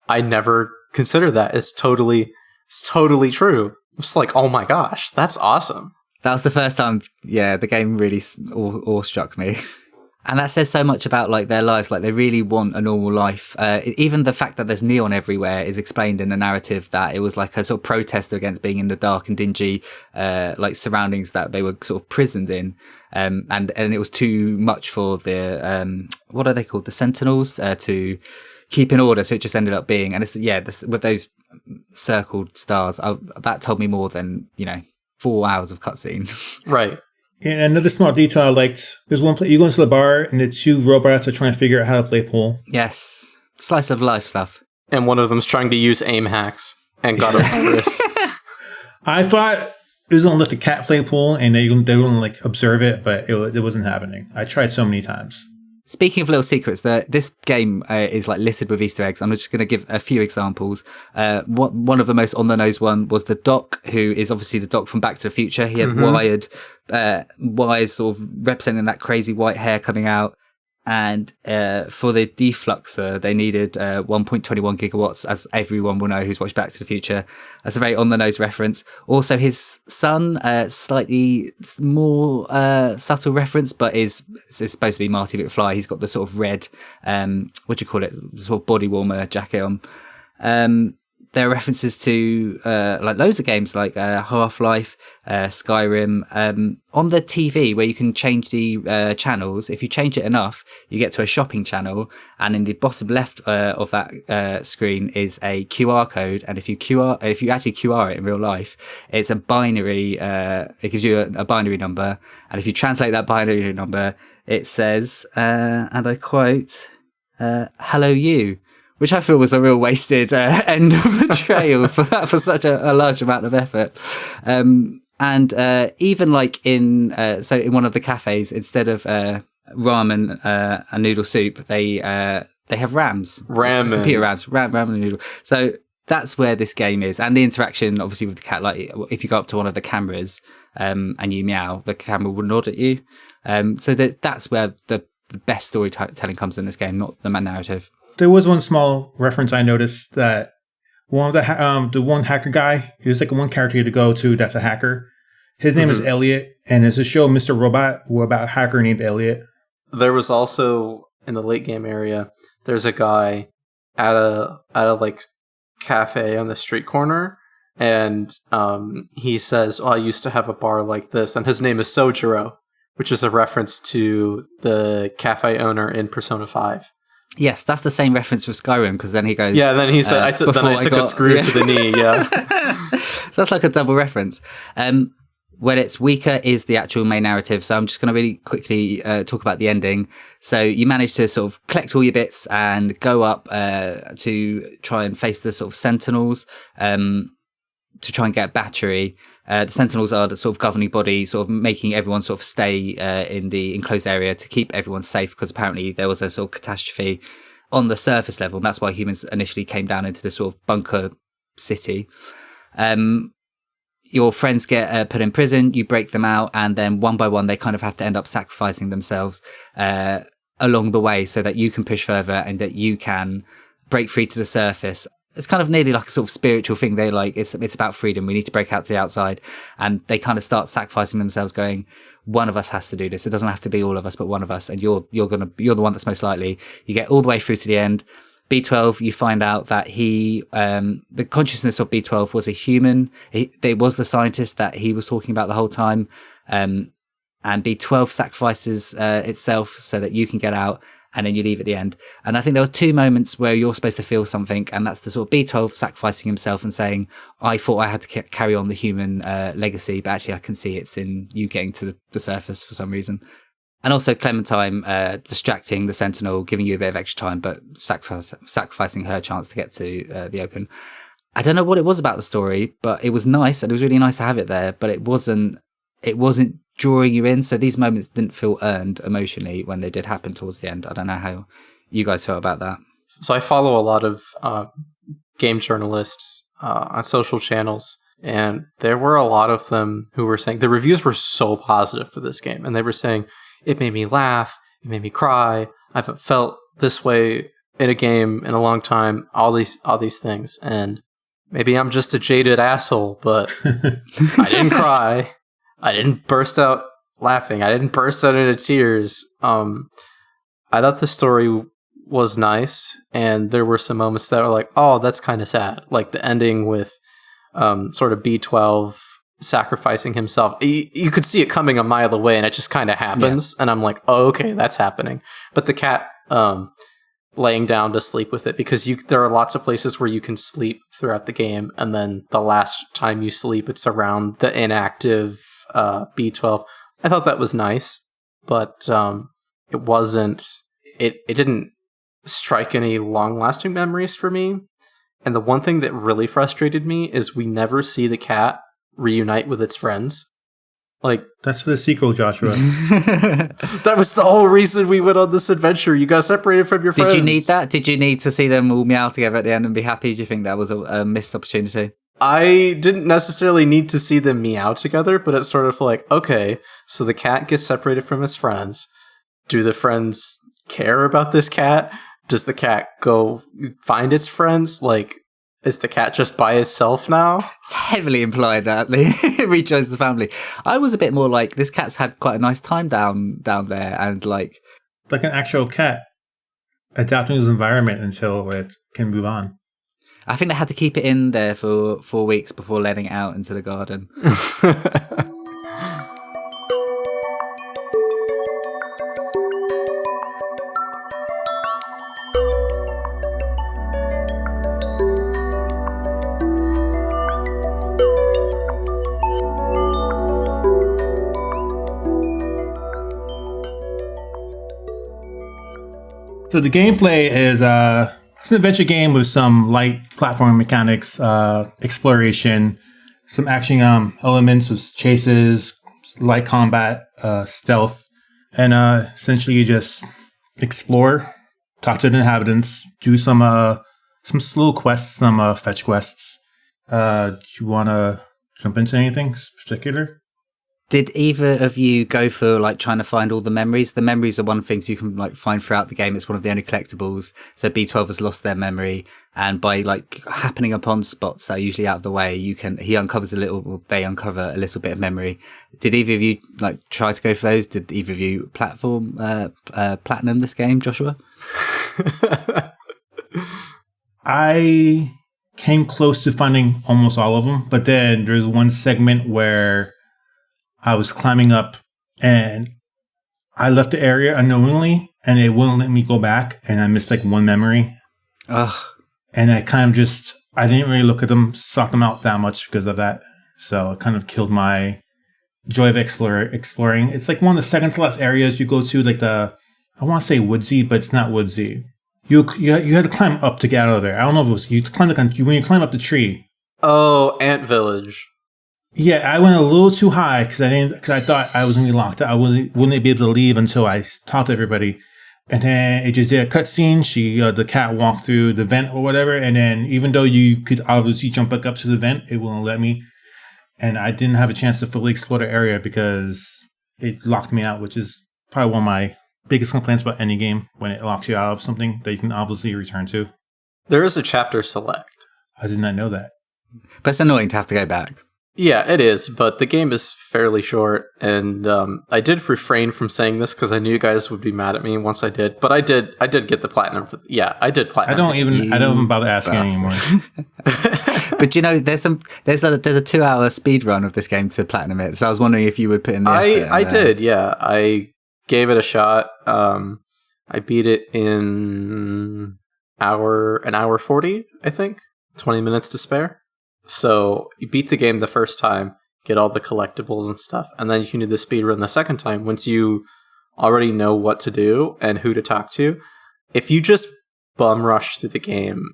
[SPEAKER 3] I never considered that. It's totally true. It's like, oh my gosh, that's awesome.
[SPEAKER 1] That was the first time, the game really awestruck me. And that says so much about like their lives. Like they really want a normal life. Even the fact that there's neon everywhere is explained in the narrative, that it was like a sort of protest against being in the dark and dingy like surroundings that they were sort of prisoned in. And it was too much for the, what are they called? The Sentinels to keep in order. So it just ended up being, and with those circled stars, that told me more than, 4 hours of cutscene.
[SPEAKER 3] Right.
[SPEAKER 2] And another small detail I liked, there's one place you go into the bar and the two robots are trying to figure out how to play pool.
[SPEAKER 1] Yes. Slice of life stuff.
[SPEAKER 3] And one of them's trying to use aim hacks and got a virus.
[SPEAKER 2] I thought it was going to let the cat play pool and they were going to like observe it, but it wasn't happening. I tried so many times.
[SPEAKER 1] Speaking of little secrets, this game is like littered with Easter eggs. I'm just going to give a few examples. One of the most on-the-nose one was the Doc, who is obviously the Doc from Back to the Future. He had wires sort of representing that crazy white hair coming out. And for the defluxer, they needed 1.21 gigawatts, as everyone will know who's watched Back to the Future. That's a very on-the-nose reference. Also, his son, slightly more subtle reference, but is supposed to be Marty McFly. He's got the sort of red, what do you call it, sort of body warmer jacket on. There are references to like loads of games like Half-Life, Skyrim. On the TV, where you can change the channels, if you change it enough, you get to a shopping channel, and in the bottom left of that screen is a QR code. And if you actually QR it in real life, it's a binary. It gives you a binary number, and if you translate that binary number, it says, and I quote, "Hello, you." which I feel was a real wasted end of the trail for such a large amount of effort. And even like in one of the cafes, instead of ramen and noodle soup, they have rams, computer rams, ramen and noodle. So that's where this game is, and the interaction obviously with the cat. Like if you go up to one of the cameras and you meow, the camera will nod at you. So that's where the best storytelling comes in this game, not the narrative.
[SPEAKER 2] There was one small reference I noticed that one of the one hacker guy, there's like one character you had to go to that's a hacker. His name is Elliot, and there's a show, Mr. Robot, about a hacker named Elliot.
[SPEAKER 3] There was also in the late game area, there's a guy at a like cafe on the street corner, and he says, "Oh, I used to have a bar like this," and his name is Sojiro, which is a reference to the cafe owner in Persona 5.
[SPEAKER 1] Yes, that's the same reference with Skyrim, because then he goes...
[SPEAKER 3] Yeah, then he said, I took a screw to the knee, yeah.
[SPEAKER 1] So that's like a double reference. When it's weaker is the actual main narrative, so I'm just going to really quickly talk about the ending. So you manage to sort of collect all your bits and go up to try and face the sort of sentinels to try and get a battery. The sentinels are the sort of governing body, sort of making everyone sort of stay in the enclosed area to keep everyone safe, because apparently there was a sort of catastrophe on the surface level, and that's why humans initially came down into this sort of bunker city. Your friends get put in prison, you break them out, and then one by one they kind of have to end up sacrificing themselves along the way so that you can push further and that you can break free to the surface. It's kind of nearly like a sort of spiritual thing. They like it's about freedom. We need to break out to the outside, and they kind of start sacrificing themselves, going, one of us has to do this. It doesn't have to be all of us, but one of us, and you're the one that's most likely. You get all the way through to the end. B12, you find out that he, the consciousness of B12 was a human. They was the scientist that he was talking about the whole time. And B12 sacrifices itself so that you can get out, and then you leave at the end. And I think there were two moments where you're supposed to feel something, and that's the sort of B12 sacrificing himself and saying, I thought I had to carry on the human legacy, but actually I can see it's in you getting to the surface for some reason. And also Clementine distracting the Sentinel, giving you a bit of extra time, but sacrificing her chance to get to the open. I don't know what it was about the story, but it was nice, and it was really nice to have it there, but it wasn't drawing you in, so these moments didn't feel earned emotionally when they did happen towards the end. I don't know how you guys felt about that.
[SPEAKER 3] So I follow a lot of game journalists on social channels, and there were a lot of them who were saying the reviews were so positive for this game, and they were saying it made me laugh, it made me cry, I haven't felt this way in a game in a long time, all these things. And maybe I'm just a jaded asshole, but I didn't cry. I didn't burst out laughing. I didn't burst out into tears. I thought the story was nice, and there were some moments that were like, oh, that's kind of sad. Like the ending with sort of B12 sacrificing himself. You could see it coming a mile away, and it just kind of happens. Yeah. And I'm like, oh, okay, that's happening. But the cat laying down to sleep with it, because there are lots of places where you can sleep throughout the game, and then the last time you sleep, it's around the inactive B12. I thought that was nice, but it wasn't. It didn't strike any long-lasting memories for me. And the one thing that really frustrated me is we never see the cat reunite with its friends. Like,
[SPEAKER 2] that's for the sequel, Joshua.
[SPEAKER 3] That was the whole reason we went on this adventure. You got separated from your friends.
[SPEAKER 1] Did you need that? Did you need to see them all meow together at the end and be happy? Do you think that was a missed opportunity?
[SPEAKER 3] I didn't necessarily need to see them meow together, but it's sort of like, okay, so the cat gets separated from its friends. Do the friends care about this cat? Does the cat go find its friends? Like, is the cat just by itself now?
[SPEAKER 1] It's heavily implied that it rejoins the family. I was a bit more like, this cat's had quite a nice time down there, and like
[SPEAKER 2] an actual cat adapting to his environment until it can move on.
[SPEAKER 1] I think they had to keep it in there for 4 weeks before letting it out into the garden.
[SPEAKER 2] So the gameplay is It's an adventure game with some light platform mechanics, exploration, some action elements with chases, light combat, stealth, and essentially you just explore, talk to the inhabitants, do some little quests, some fetch quests. Do you want to jump into anything particular?
[SPEAKER 1] Did either of you go for like trying to find all the memories? The memories are one of the things you can like find throughout the game. It's one of the only collectibles. So B12 has lost their memory, and by like happening upon spots that are usually out of the way, they uncover a little bit of memory. Did either of you like try to go for those? Did either of you platinum this game, Joshua?
[SPEAKER 2] I came close to finding almost all of them, but then there's one segment where I was climbing up and I left the area unknowingly and it wouldn't let me go back, and I missed like one memory.
[SPEAKER 1] Ugh.
[SPEAKER 2] And I kind of I didn't really look at them, sought them out that much because of that. So it kind of killed my joy of exploring. It's like one of the second to last areas you go to, like I want to say woodsy, but it's not woodsy. You had to climb up to get out of there. I don't know if it was, when you climb up the tree.
[SPEAKER 3] Oh, Ant Village.
[SPEAKER 2] Yeah, I went a little too high because I thought I was going to be locked out. I wouldn't be able to leave until I talked to everybody. And then it just did a cutscene. The cat walked through the vent or whatever. And then even though you could obviously jump back up to the vent, it wouldn't let me. And I didn't have a chance to fully explore the area because it locked me out, which is probably one of my biggest complaints about any game, when it locks you out of something that you can obviously return to.
[SPEAKER 3] There is a chapter select.
[SPEAKER 2] I did not know that.
[SPEAKER 1] But it's annoying to have to go back.
[SPEAKER 3] Yeah, it is, but the game is fairly short, and I did refrain from saying this because I knew you guys would be mad at me once I did, but I did get the platinum. I did platinum.
[SPEAKER 2] I don't even bother asking anymore.
[SPEAKER 1] But you know, there's a 2-hour speed run of this game to platinum it, so I was wondering if you would put in the effort.
[SPEAKER 3] I did, yeah. I gave it a shot. I beat it in an hour 40, I think. 20 minutes to spare. So you beat the game the first time, get all the collectibles and stuff, and then you can do the speed run the second time once you already know what to do and who to talk to. If you just bum rush through the game,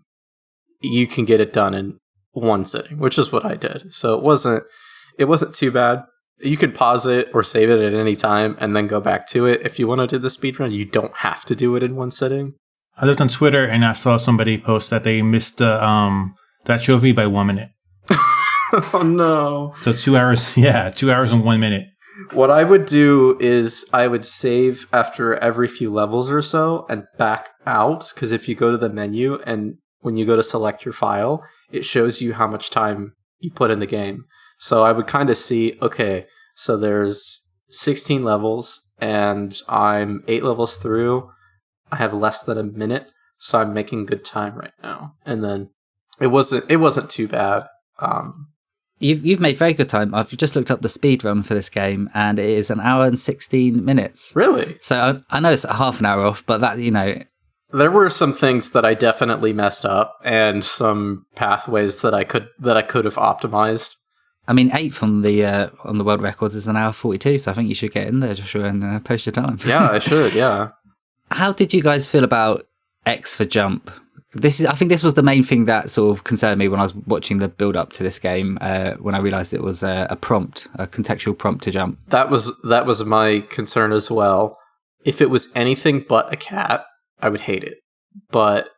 [SPEAKER 3] you can get it done in one sitting, which is what I did. So it wasn't too bad. You can pause it or save it at any time and then go back to it. If you want to do the speed run, you don't have to do it in one sitting.
[SPEAKER 2] I looked on Twitter and I saw somebody post that they missed that trophy by 1 minute.
[SPEAKER 3] Oh no.
[SPEAKER 2] So 2 hours, 2 hours and 1 minute.
[SPEAKER 3] What I would do is I would save after every few levels or so and back out, because if you go to the menu and when you go to select your file, it shows you how much time you put in the game. So I would kind of see, okay, so there's 16 levels and I'm 8 levels through. I have less than a minute, so I'm making good time right now. And then it wasn't too bad.
[SPEAKER 1] You've made very good time. I've just looked up the speed run for this game, and it is 1 hour and 16 minutes.
[SPEAKER 3] Really?
[SPEAKER 1] So I know it's half an hour off, but that, you know,
[SPEAKER 3] there were some things that I definitely messed up, and some pathways that I could have optimized.
[SPEAKER 1] I mean, 8th on the world records is 1 hour 42, so I think you should get in there, Joshua, and post your time.
[SPEAKER 3] Yeah, I should. Yeah.
[SPEAKER 1] How did you guys feel about X for jump? I think this was the main thing that sort of concerned me when I was watching the build up to this game. When I realised it was a contextual prompt to jump.
[SPEAKER 3] That was my concern as well. If it was anything but a cat, I would hate it. But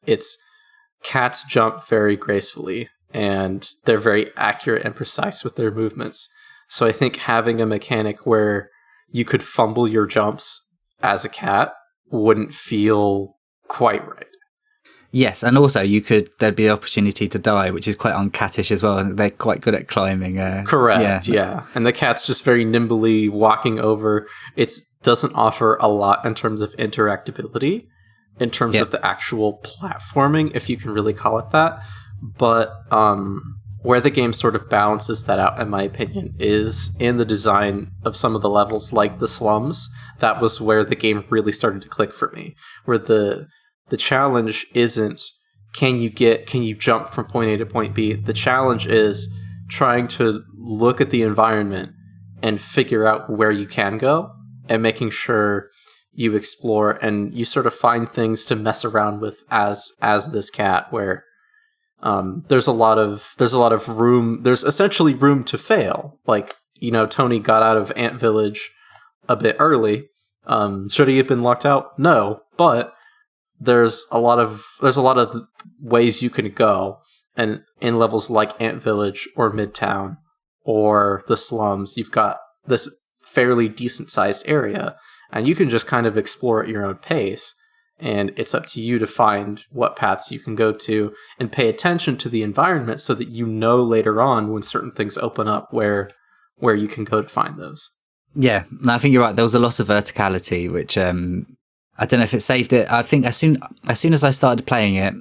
[SPEAKER 3] cats jump very gracefully, and they're very accurate and precise with their movements. So I think having a mechanic where you could fumble your jumps as a cat wouldn't feel quite right.
[SPEAKER 1] Yes, and also there'd be the opportunity to die, which is quite uncattish as well, and they're quite good at climbing.
[SPEAKER 3] Correct, yeah. And the cat's just very nimbly walking over. It doesn't offer a lot in terms of interactability, in terms of the actual platforming, if you can really call it that. But where the game sort of balances that out, in my opinion, is in the design of some of the levels, like the slums. That was where the game really started to click for me, where the challenge isn't can you jump from point A to point B. The challenge is trying to look at the environment and figure out where you can go, and making sure you explore and you sort of find things to mess around with as this cat, where there's a lot of room. There's essentially room to fail. Like, Tony got out of Ant Village a bit early. Should he have been locked out? No, but there's a lot of ways you can go, and in levels like Ant Village or Midtown or the slums, you've got this fairly decent sized area, and you can just kind of explore at your own pace. And it's up to you to find what paths you can go to and pay attention to the environment so that later on when certain things open up where you can go to find those.
[SPEAKER 1] Yeah, no, I think you're right. There was a lot of verticality, which I don't know if it saved it. I think as soon as I started playing it,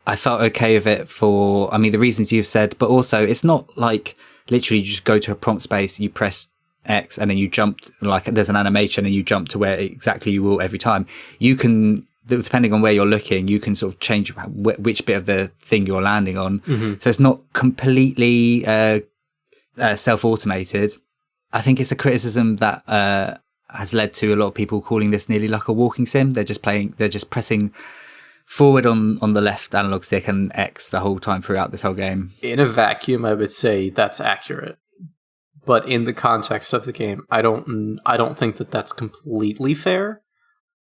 [SPEAKER 1] I felt okay with it for, the reasons you've said, but also it's not like literally you just go to a prompt space, you press X and then you jump, like there's an animation and you jump to where exactly you will every time. You can, depending on where you're looking, you can sort of change which bit of the thing you're landing on. Mm-hmm. So it's not completely self-automated. I think it's a criticism that has led to a lot of people calling this nearly like a walking sim. They're just pressing forward on the left analog stick and X the whole time throughout this whole game.
[SPEAKER 3] In a vacuum, I would say that's accurate. But in the context of the game, I don't think that that's completely fair.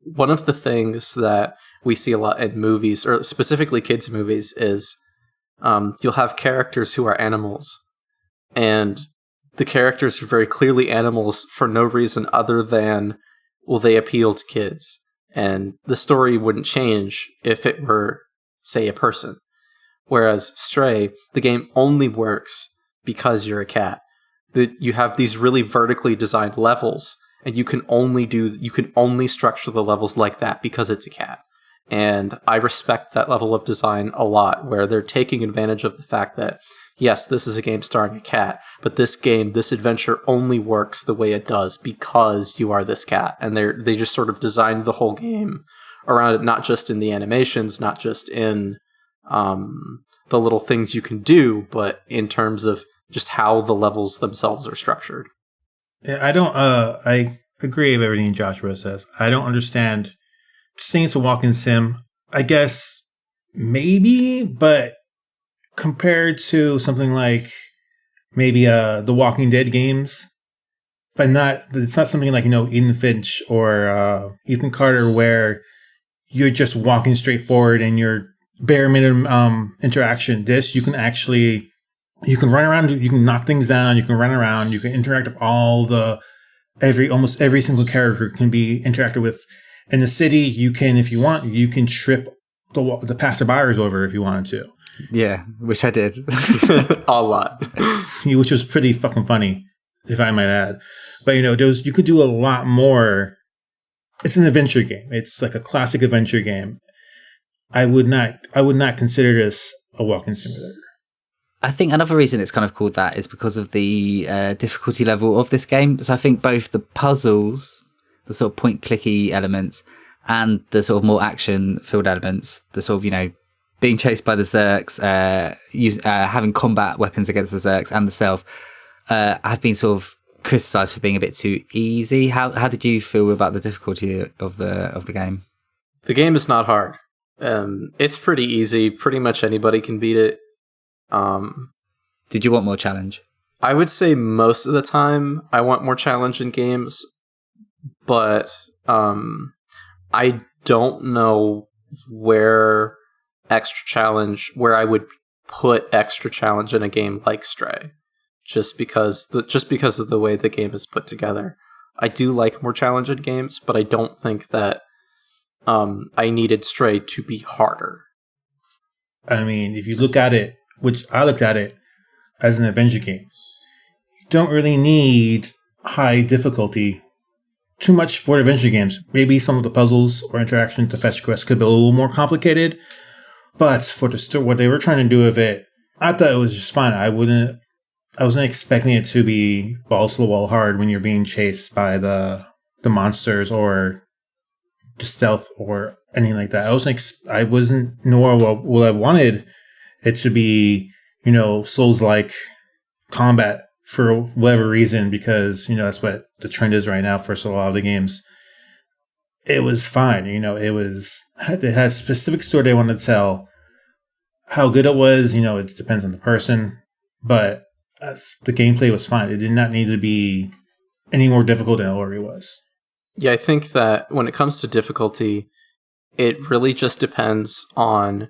[SPEAKER 3] One of the things that we see a lot in movies, or specifically kids' movies, is you'll have characters who are animals, and the characters are very clearly animals for no reason other than, well, they appeal to kids. And the story wouldn't change if it were, say, a person. Whereas Stray, the game only works because you're a cat. You have these really vertically designed levels, and you can only structure the levels like that because it's a cat. And I respect that level of design a lot, where they're taking advantage of the fact that, yes, this is a game starring a cat, but this adventure only works the way it does because you are this cat. And they just sort of designed the whole game around it, not just in the animations, not just in the little things you can do, but in terms of just how the levels themselves are structured.
[SPEAKER 2] Yeah, I agree with everything Joshua says. I don't understand saying it's a walk-in sim. I guess maybe, but compared to something like maybe the Walking Dead games, but it's not something like, Ethan Finch or Ethan Carter, where you're just walking straight forward and you're bare minimum interaction. This, you can run around, you can knock things down, you can run around, you can interact with almost every single character can be interacted with. In the city, you can, if you want, you can trip the passerbyers over if you wanted to.
[SPEAKER 1] Yeah, which I did.
[SPEAKER 3] A lot.
[SPEAKER 2] Which was pretty fucking funny, if I might add. But, you could do a lot more. It's an adventure game. It's like a classic adventure game. I would not consider this a walking simulator.
[SPEAKER 1] I think another reason it's kind of called that is because of the difficulty level of this game. So I think both the puzzles, the sort of point-clicky elements, and the sort of more action-filled elements, the sort of, being chased by the Zerks, having combat weapons against the Zerks and the stealth, have been sort of criticised for being a bit too easy. How did you feel about the difficulty of the game?
[SPEAKER 3] The game is not hard. It's pretty easy. Pretty much anybody can beat it.
[SPEAKER 1] Did you want more challenge?
[SPEAKER 3] I would say most of the time I want more challenge in games, but I don't know where I would put extra challenge in a game like Stray, just because of the way the game is put together. I do like more challenge in games, but I don't think that I needed Stray to be harder.
[SPEAKER 2] I mean, if you look at it, which I looked at it as an adventure game, you don't really need high difficulty too much for adventure games. Maybe some of the puzzles or interaction to fetch quests could be a little more complicated, but for what they were trying to do with it, I thought it was just fine. I wasn't expecting it to be balls to the wall hard when you're being chased by the monsters or the stealth or anything like that. I wasn't, nor would I wanted it to be, Souls-like combat for whatever reason, because, that's what the trend is right now for a lot of the games. it was fine. It had a specific story they wanted to tell. How good it was, it depends on the person, but the gameplay was fine. It did not need to be any more difficult than it already was.
[SPEAKER 3] Yeah, I think that when it comes to difficulty, it really just depends on,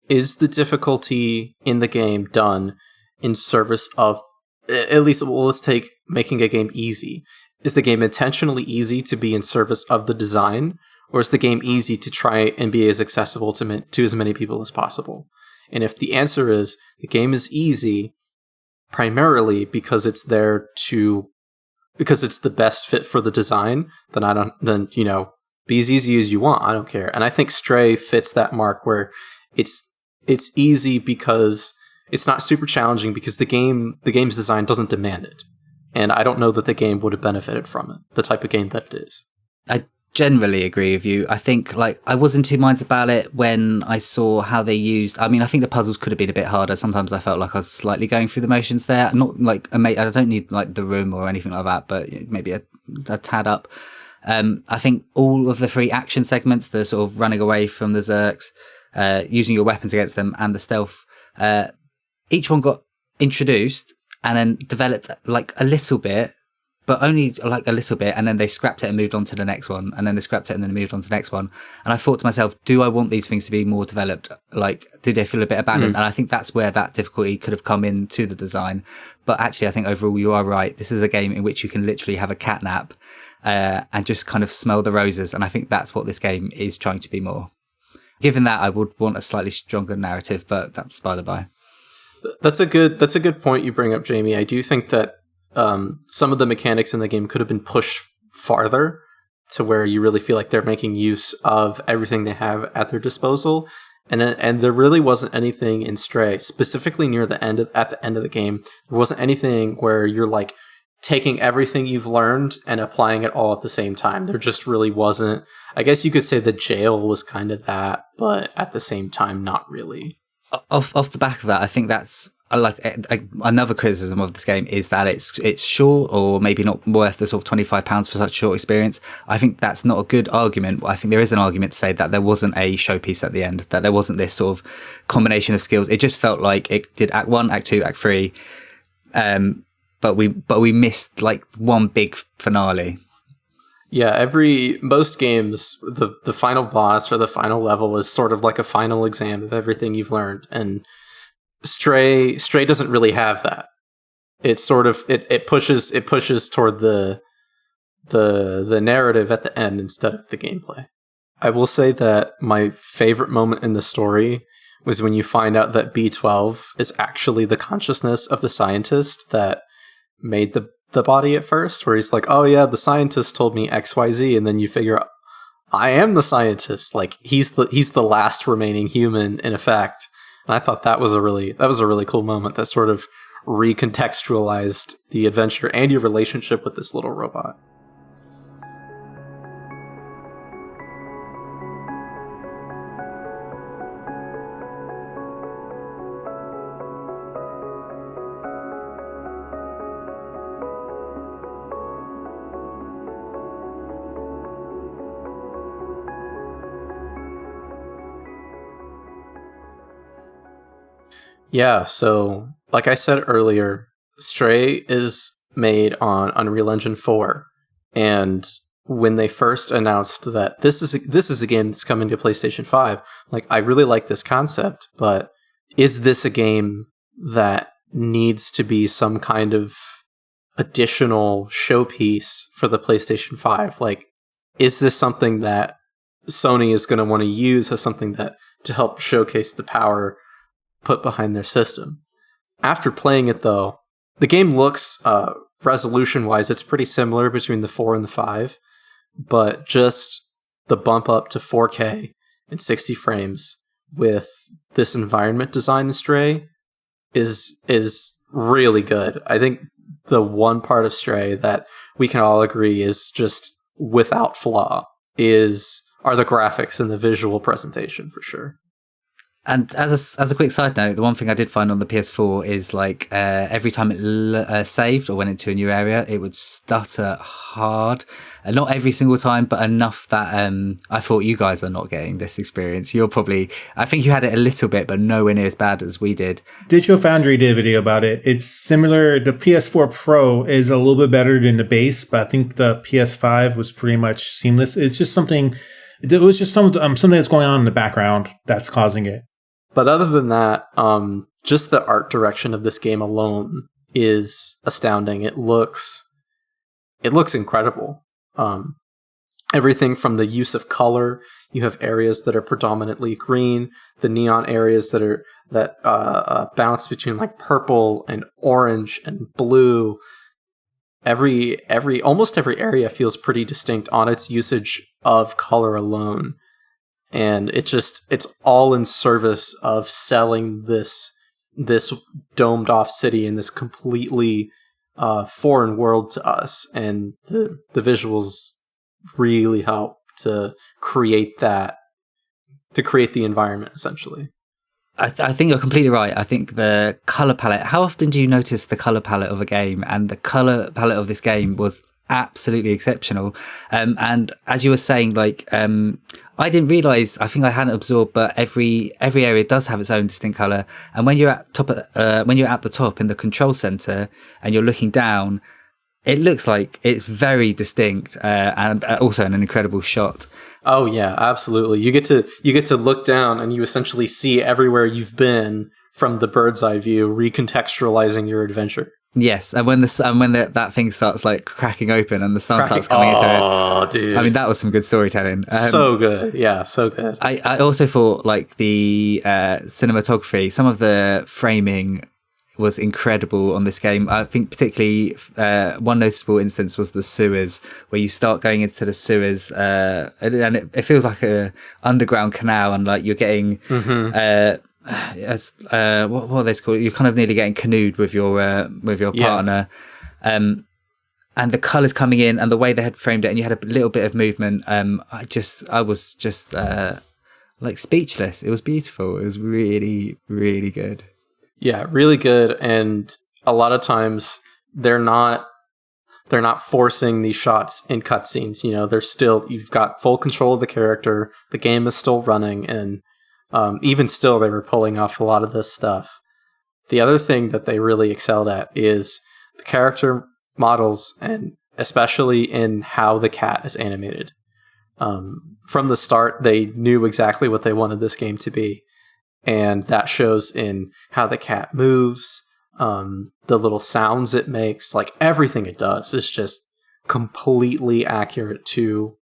[SPEAKER 3] is the difficulty in the game done in service of, at least, well, let's take making a game easy. Is the game intentionally easy to be in service of the design, or is the game easy to try and be as accessible to as many people as possible? And if the answer is the game is easy primarily because it's because it's the best fit for the design, then be as easy as you want. I don't care. And I think Stray fits that mark where it's easy because it's not super challenging, because the game's design doesn't demand it. And I don't know that the game would have benefited from it, the type of game that it is.
[SPEAKER 1] I generally agree with you. I think I was in two minds about it when I saw how they used. I mean, I think the puzzles could have been a bit harder. Sometimes I felt like I was slightly going through the motions there. Not like I don't need like the room or anything like that, but maybe a tad up. I think all of the 3 action segments, the sort of running away from the Zerks, using your weapons against them, and the stealth, each one got introduced and then developed like a little bit, but only like a little bit, and then they scrapped it and moved on to the next one, and then they scrapped it and then moved on to the next one. And I thought to myself, do I want these things to be more developed? Like, do they feel a bit abandoned? And I think that's where that difficulty could have come into the design. But actually, I think overall you are right. This is a game in which you can literally have a cat nap and just kind of smell the roses. And I think that's what this game is trying to be more. Given that, I would want a slightly stronger narrative, but that's by the by.
[SPEAKER 3] That's a good point you bring up, Jamie. I do think that some of the mechanics in the game could have been pushed farther to where you really feel like they're making use of everything they have at their disposal. And there really wasn't anything in Stray, specifically at the end of the game, there wasn't anything where you're like taking everything you've learned and applying it all at the same time. There just really wasn't. I guess you could say the jail was kind of that, but at the same time, not really.
[SPEAKER 1] Off the back of that, I think that's another criticism of this game is that it's short, or maybe not worth the sort of £25 for such a short experience. I think that's not a good argument. I think there is an argument to say that there wasn't a showpiece at the end, that there wasn't this sort of combination of skills. It just felt like it did Act 1, Act 2, Act 3, but we missed like one big finale.
[SPEAKER 3] Yeah, most games, the final boss or the final level is sort of like a final exam of everything you've learned, and Stray doesn't really have that. It's sort of it pushes toward the narrative at the end instead of the gameplay. I will say that my favorite moment in the story was when you find out that B12 is actually the consciousness of the scientist that made the body at first, where he's like, oh yeah, the scientist told me XYZ, and then you figure out I am the scientist. Like he's the last remaining human in effect. And I thought that was a really cool moment that sort of recontextualized the adventure and your relationship with this little robot. Yeah, so like I said earlier, Stray is made on Unreal Engine 4, and when they first announced that this is a game that's coming to PlayStation 5, like I really like this concept, but is this a game that needs to be some kind of additional showpiece for the PlayStation 5? Like, is this something that Sony is going to want to use as something that to help showcase the power put behind their system? After playing it, though, the game looks resolution-wise, it's pretty similar between the 4 and the 5, but just the bump up to 4K and 60 frames with this environment design in Stray is really good. I think the one part of Stray that we can all agree is just without flaw are the graphics and the visual presentation, for sure.
[SPEAKER 1] And as a quick side note, the one thing I did find on the PS4 is like every time it saved or went into a new area, it would stutter hard. Not every single time, but enough that I thought you guys are not getting this experience. I think you had it a little bit, but nowhere near as bad as we did.
[SPEAKER 2] Digital Foundry did a video about it. It's similar. The PS4 Pro is a little bit better than the base, but I think the PS5 was pretty much seamless. It's just something. It was just something that's going on in the background that's causing it.
[SPEAKER 3] But other than that, just the art direction of this game alone is astounding. It looks incredible. Everything from the use of color. You have areas that are predominantly green, the neon areas that bounce between like purple and orange and blue. Almost every area feels pretty distinct on its usage of color alone. And it's all in service of selling this domed off city in this completely foreign world to us. And the visuals really help to create the environment, essentially.
[SPEAKER 1] I think you're completely right. I think the color palette, how often do you notice the color palette of a game? And the color palette of this game was absolutely exceptional. And as you were saying, like, I didn't realize, I think I hadn't absorbed, but every area does have its own distinct color. And when you're at the top in the control center and you're looking down, it looks like it's very distinct, and also an incredible shot.
[SPEAKER 3] Oh yeah, absolutely. You get to look down and you essentially see everywhere you've been from the bird's eye view, recontextualizing your adventure.
[SPEAKER 1] Yes, and when that thing starts like cracking open and the sun starts coming into it.
[SPEAKER 3] Oh, dude!
[SPEAKER 1] I mean, that was some good storytelling.
[SPEAKER 3] So good, yeah, so good.
[SPEAKER 1] I also thought like the cinematography, some of the framing was incredible on this game. I think particularly one noticeable instance was the sewers, where you start going into the sewers, and it feels like a underground canal, and like you're getting. What are they called? You're kind of nearly getting canoed with your partner, and the colours coming in and the way they had framed it, and you had a little bit of movement. I was just like speechless. It was beautiful. It was really, really good.
[SPEAKER 3] Yeah, really good. And a lot of times they're not forcing these shots in cutscenes. You know, you've got full control of the character. The game is still running, and even still, they were pulling off a lot of this stuff. The other thing that they really excelled at is the character models, and especially in how the cat is animated. From the start, they knew exactly what they wanted this game to be. And that shows in how the cat moves, the little sounds it makes, like everything it does is just completely accurate to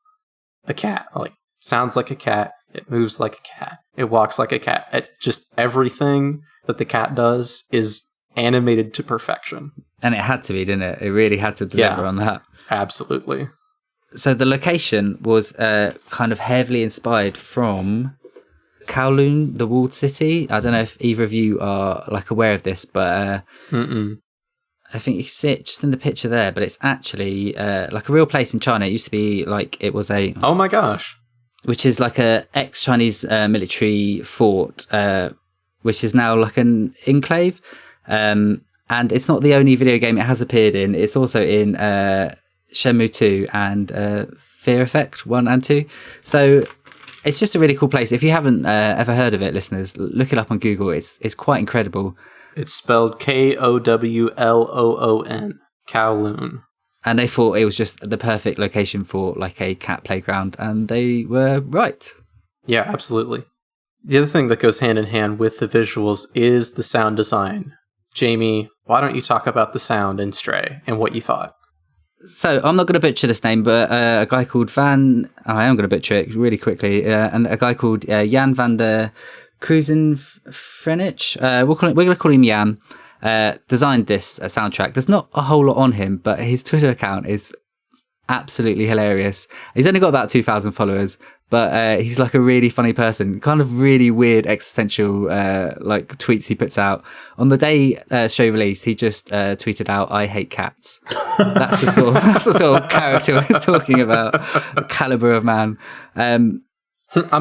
[SPEAKER 3] a cat. Like, sounds like a cat. It moves like a cat. It walks like a cat. Everything that the cat does is animated to perfection. And it had to be, didn't it? It really had to deliver on that. Absolutely.
[SPEAKER 1] So the location was kind of heavily inspired from Kowloon, the walled city. I don't know if either of you are like aware of this, but I think you can see it just in the picture there. But it's actually like a real place in China. It used to be like it was a...
[SPEAKER 3] Oh my gosh.
[SPEAKER 1] Which is like a ex-Chinese military fort, which is now like an enclave. And it's not the only video game it has appeared in. It's also in Shenmue 2 and Fear Effect 1 and 2. So it's just a really cool place. If you haven't ever heard of it, listeners, look it up on Google. It's quite incredible.
[SPEAKER 3] It's spelled Kowloon. Kowloon.
[SPEAKER 1] And they thought it was just the perfect location for like a cat playground, and they were right.
[SPEAKER 3] Yeah, absolutely. The other thing that goes hand in hand with the visuals is the sound design. Jamie, why don't you talk about the sound in Stray and what you thought?
[SPEAKER 1] So I'm not going to butcher this name, but a guy called I am going to butcher it really quickly, and a guy called Jan van der Kruisenfrenich, we're going to call him Jan, designed this soundtrack. There's not a whole lot on him, but his Twitter account is absolutely hilarious. He's only got about 2,000 followers, but he's like a really funny person, kind of really weird existential like tweets he puts out. On the day show released, he just tweeted out, "I hate cats." That's the sort of character we're talking about, the caliber of man.
[SPEAKER 3] I'm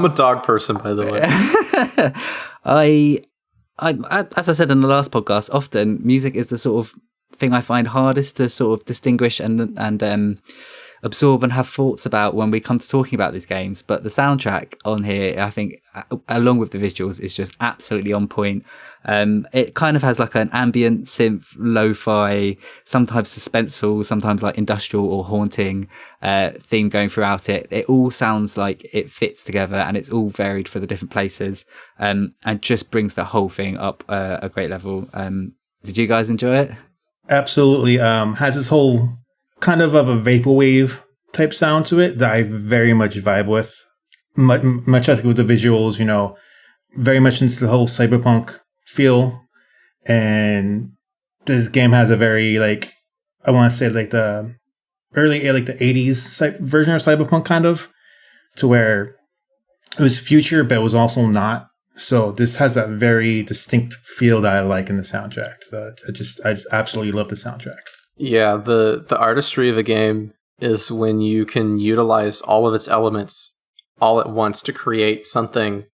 [SPEAKER 3] a dog person, by the way.
[SPEAKER 1] As I said in the last podcast, often music is the sort of thing I find hardest to sort of distinguish and absorb and have thoughts about when we come to talking about these games. But the soundtrack on here, I think, along with the visuals, is just absolutely on point. It kind of has like an ambient synth, lo-fi, sometimes suspenseful, sometimes like industrial or haunting theme going throughout it. It all sounds like it fits together, and it's all varied for the different places, and just brings the whole thing up a great level. Did you guys enjoy it?
[SPEAKER 2] Absolutely. Has this whole kind of a vaporwave type sound to it that I very much vibe with. Much I think with the visuals, very much into the whole cyberpunk feel. And this game has a very I want to say the early the 80s version of cyberpunk kind of, to where it was future but it was also not. So this has that very distinct feel that I like in the soundtrack. I absolutely love the soundtrack.
[SPEAKER 3] Yeah, the artistry of a game is when you can utilize all of its elements all at once to create something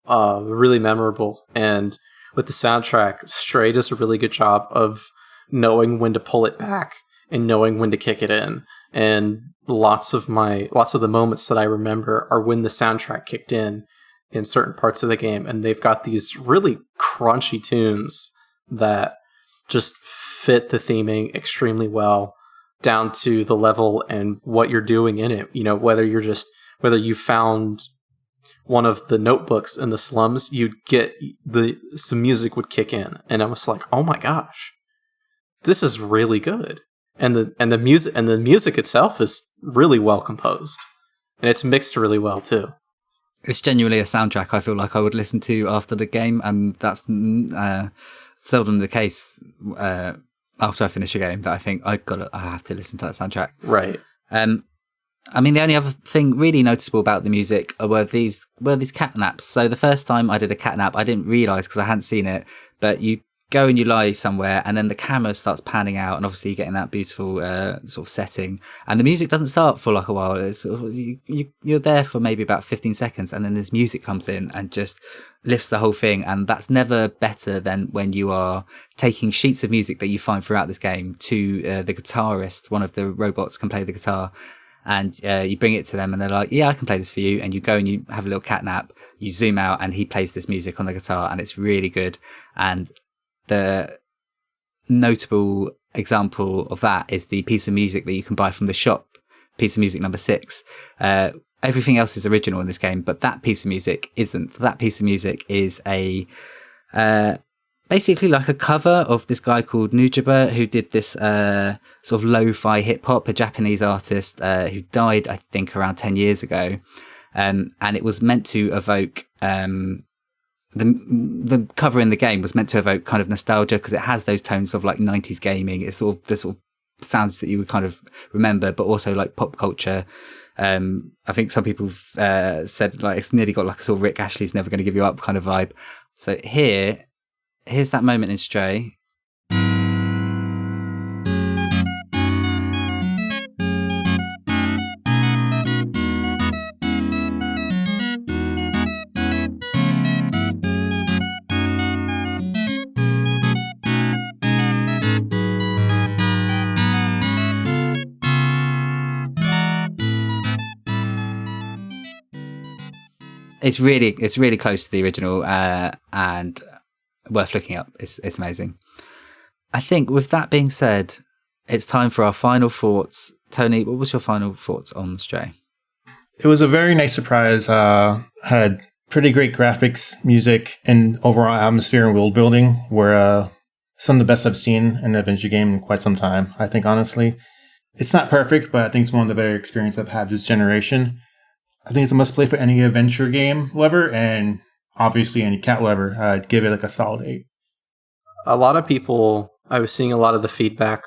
[SPEAKER 3] really memorable. And with the soundtrack, Stray does a really good job of knowing when to pull it back and knowing when to kick it in. And lots of the moments that I remember are when the soundtrack kicked in certain parts of the game, and they've got these really crunchy tunes that just fit the theming extremely well, down to the level and what you're doing in it. Whether you found one of the notebooks in the slums, you'd get some music would kick in, and I was like, oh my gosh, this is really good. And the music itself is really well composed, and it's mixed really well too.
[SPEAKER 1] It's genuinely a soundtrack I feel like I would listen to after the game, and that's seldom the case after I finish a game, that I think I have to listen to that soundtrack.
[SPEAKER 3] Right.
[SPEAKER 1] I mean, the only other thing really noticeable about the music were these cat naps. So the first time I did a cat nap, I didn't realise because I hadn't seen it, but you go and you lie somewhere, and then the camera starts panning out, and obviously you get in that beautiful sort of setting, and the music doesn't start for like a while. It's sort of, you're there for maybe about 15 seconds, and then this music comes in and just lifts the whole thing. And that's never better than when you are taking sheets of music that you find throughout this game to the guitarist. One of the robots can play the guitar, and you bring it to them, and they're like, yeah, I can play this for you. And you go and you have a little cat nap, you zoom out, and he plays this music on the guitar, and it's really good. And the notable example of that is the piece of music that you can buy from the shop, piece of music number 6. Everything else is original in this game, but that piece of music isn't. That piece of music is a basically like a cover of this guy called Nujaba, who did this sort of lo-fi hip-hop, a Japanese artist who died, I think, around 10 years ago. And it was meant to evoke... The cover in the game was meant to evoke kind of nostalgia, because it has those tones of like 90s gaming. It's sort of the sort of sounds that you would kind of remember, but also like pop culture. I think some people said like it's nearly got like a sort of Rick Astley's Never Gonna Give You Up kind of vibe. So here's that moment in Stray. It's really close to the original and worth looking up. It's amazing. I think with that being said, it's time for our final thoughts. Tony, what was your final thoughts on Stray?
[SPEAKER 2] It was a very nice surprise. Had pretty great graphics, music, and overall atmosphere and world building. Were some of the best I've seen in an adventure game in quite some time. I think, honestly, it's not perfect, but I think it's one of the better experiences I've had this generation. I think it's a must play for any adventure game lover, and obviously any cat lover. I'd give it like a solid 8.
[SPEAKER 3] A lot of people, I was seeing a lot of the feedback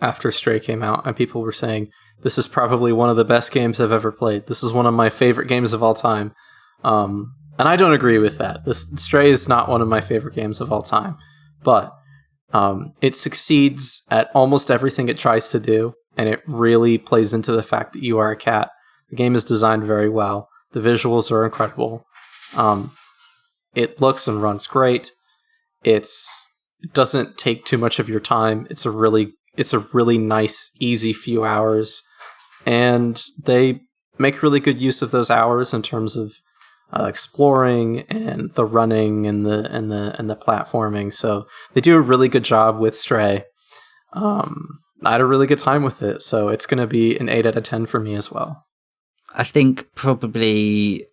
[SPEAKER 3] after Stray came out, and people were saying, this is probably one of the best games I've ever played. This is one of my favorite games of all time. And I don't agree with that. Stray is not one of my favorite games of all time, but it succeeds at almost everything it tries to do, and it really plays into the fact that you are a cat. The game is designed very well. The visuals are incredible. It looks and runs great. It doesn't take too much of your time. It's a really nice, easy few hours, and they make really good use of those hours in terms of exploring and the running and the platforming. So they do a really good job with Stray. I had a really good time with it, so it's going to be an 8 out of 10 for me as well.
[SPEAKER 1] I think probably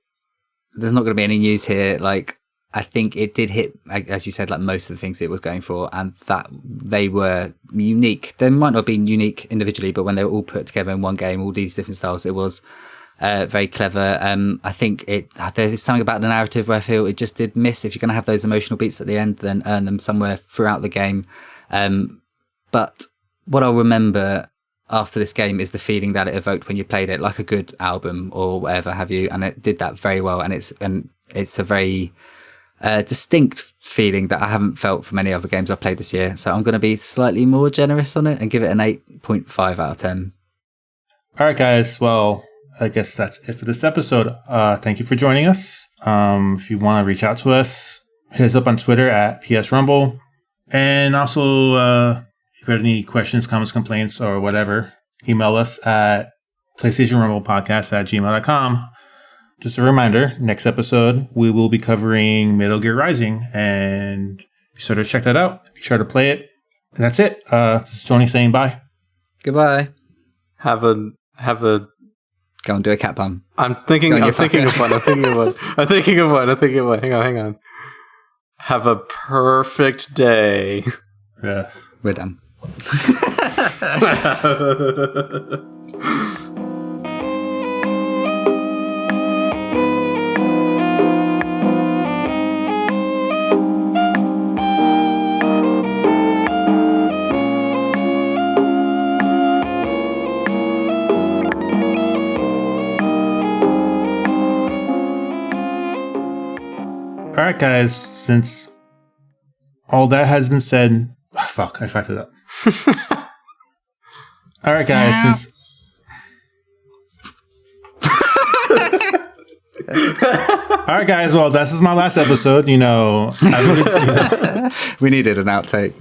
[SPEAKER 1] there's not going to be any news here. Like, I think it did hit, as you said, like most of the things it was going for, and that they were unique. They might not have been unique individually, but when they were all put together in one game, all these different styles, it was very clever. I think there's something about the narrative where I feel it just did miss. If you're going to have those emotional beats at the end, then earn them somewhere throughout the game. But what I'll remember after this game is the feeling that it evoked when you played it, like a good album or whatever have you, and it did that very well. And it's a very distinct feeling that I haven't felt from any other games I've played this year. So I'm going to be slightly more generous on it and give it an 8.5 out of 10.
[SPEAKER 2] All right, guys. Well, I guess that's it for this episode. Thank you for joining us. If you want to reach out to us, hit us up on Twitter at PSRumble. And also, if you have any questions, comments, complaints, or whatever, email us at PlayStationRumblePodcast@gmail.com. Just a reminder, next episode, we will be covering Metal Gear Rising, and be sure to check that out. Be sure to play it. And that's it. This is Tony saying bye.
[SPEAKER 1] Goodbye.
[SPEAKER 3] Have a
[SPEAKER 1] Go and do a cat pun.
[SPEAKER 3] I'm thinking of one. Hang on. Have a perfect day.
[SPEAKER 2] Yeah.
[SPEAKER 1] We're done.
[SPEAKER 2] All right, guys, since all that has been said, I fucked it up. All right, guys, since all right, guys, well, this is my last episode. We
[SPEAKER 1] We needed an outtake.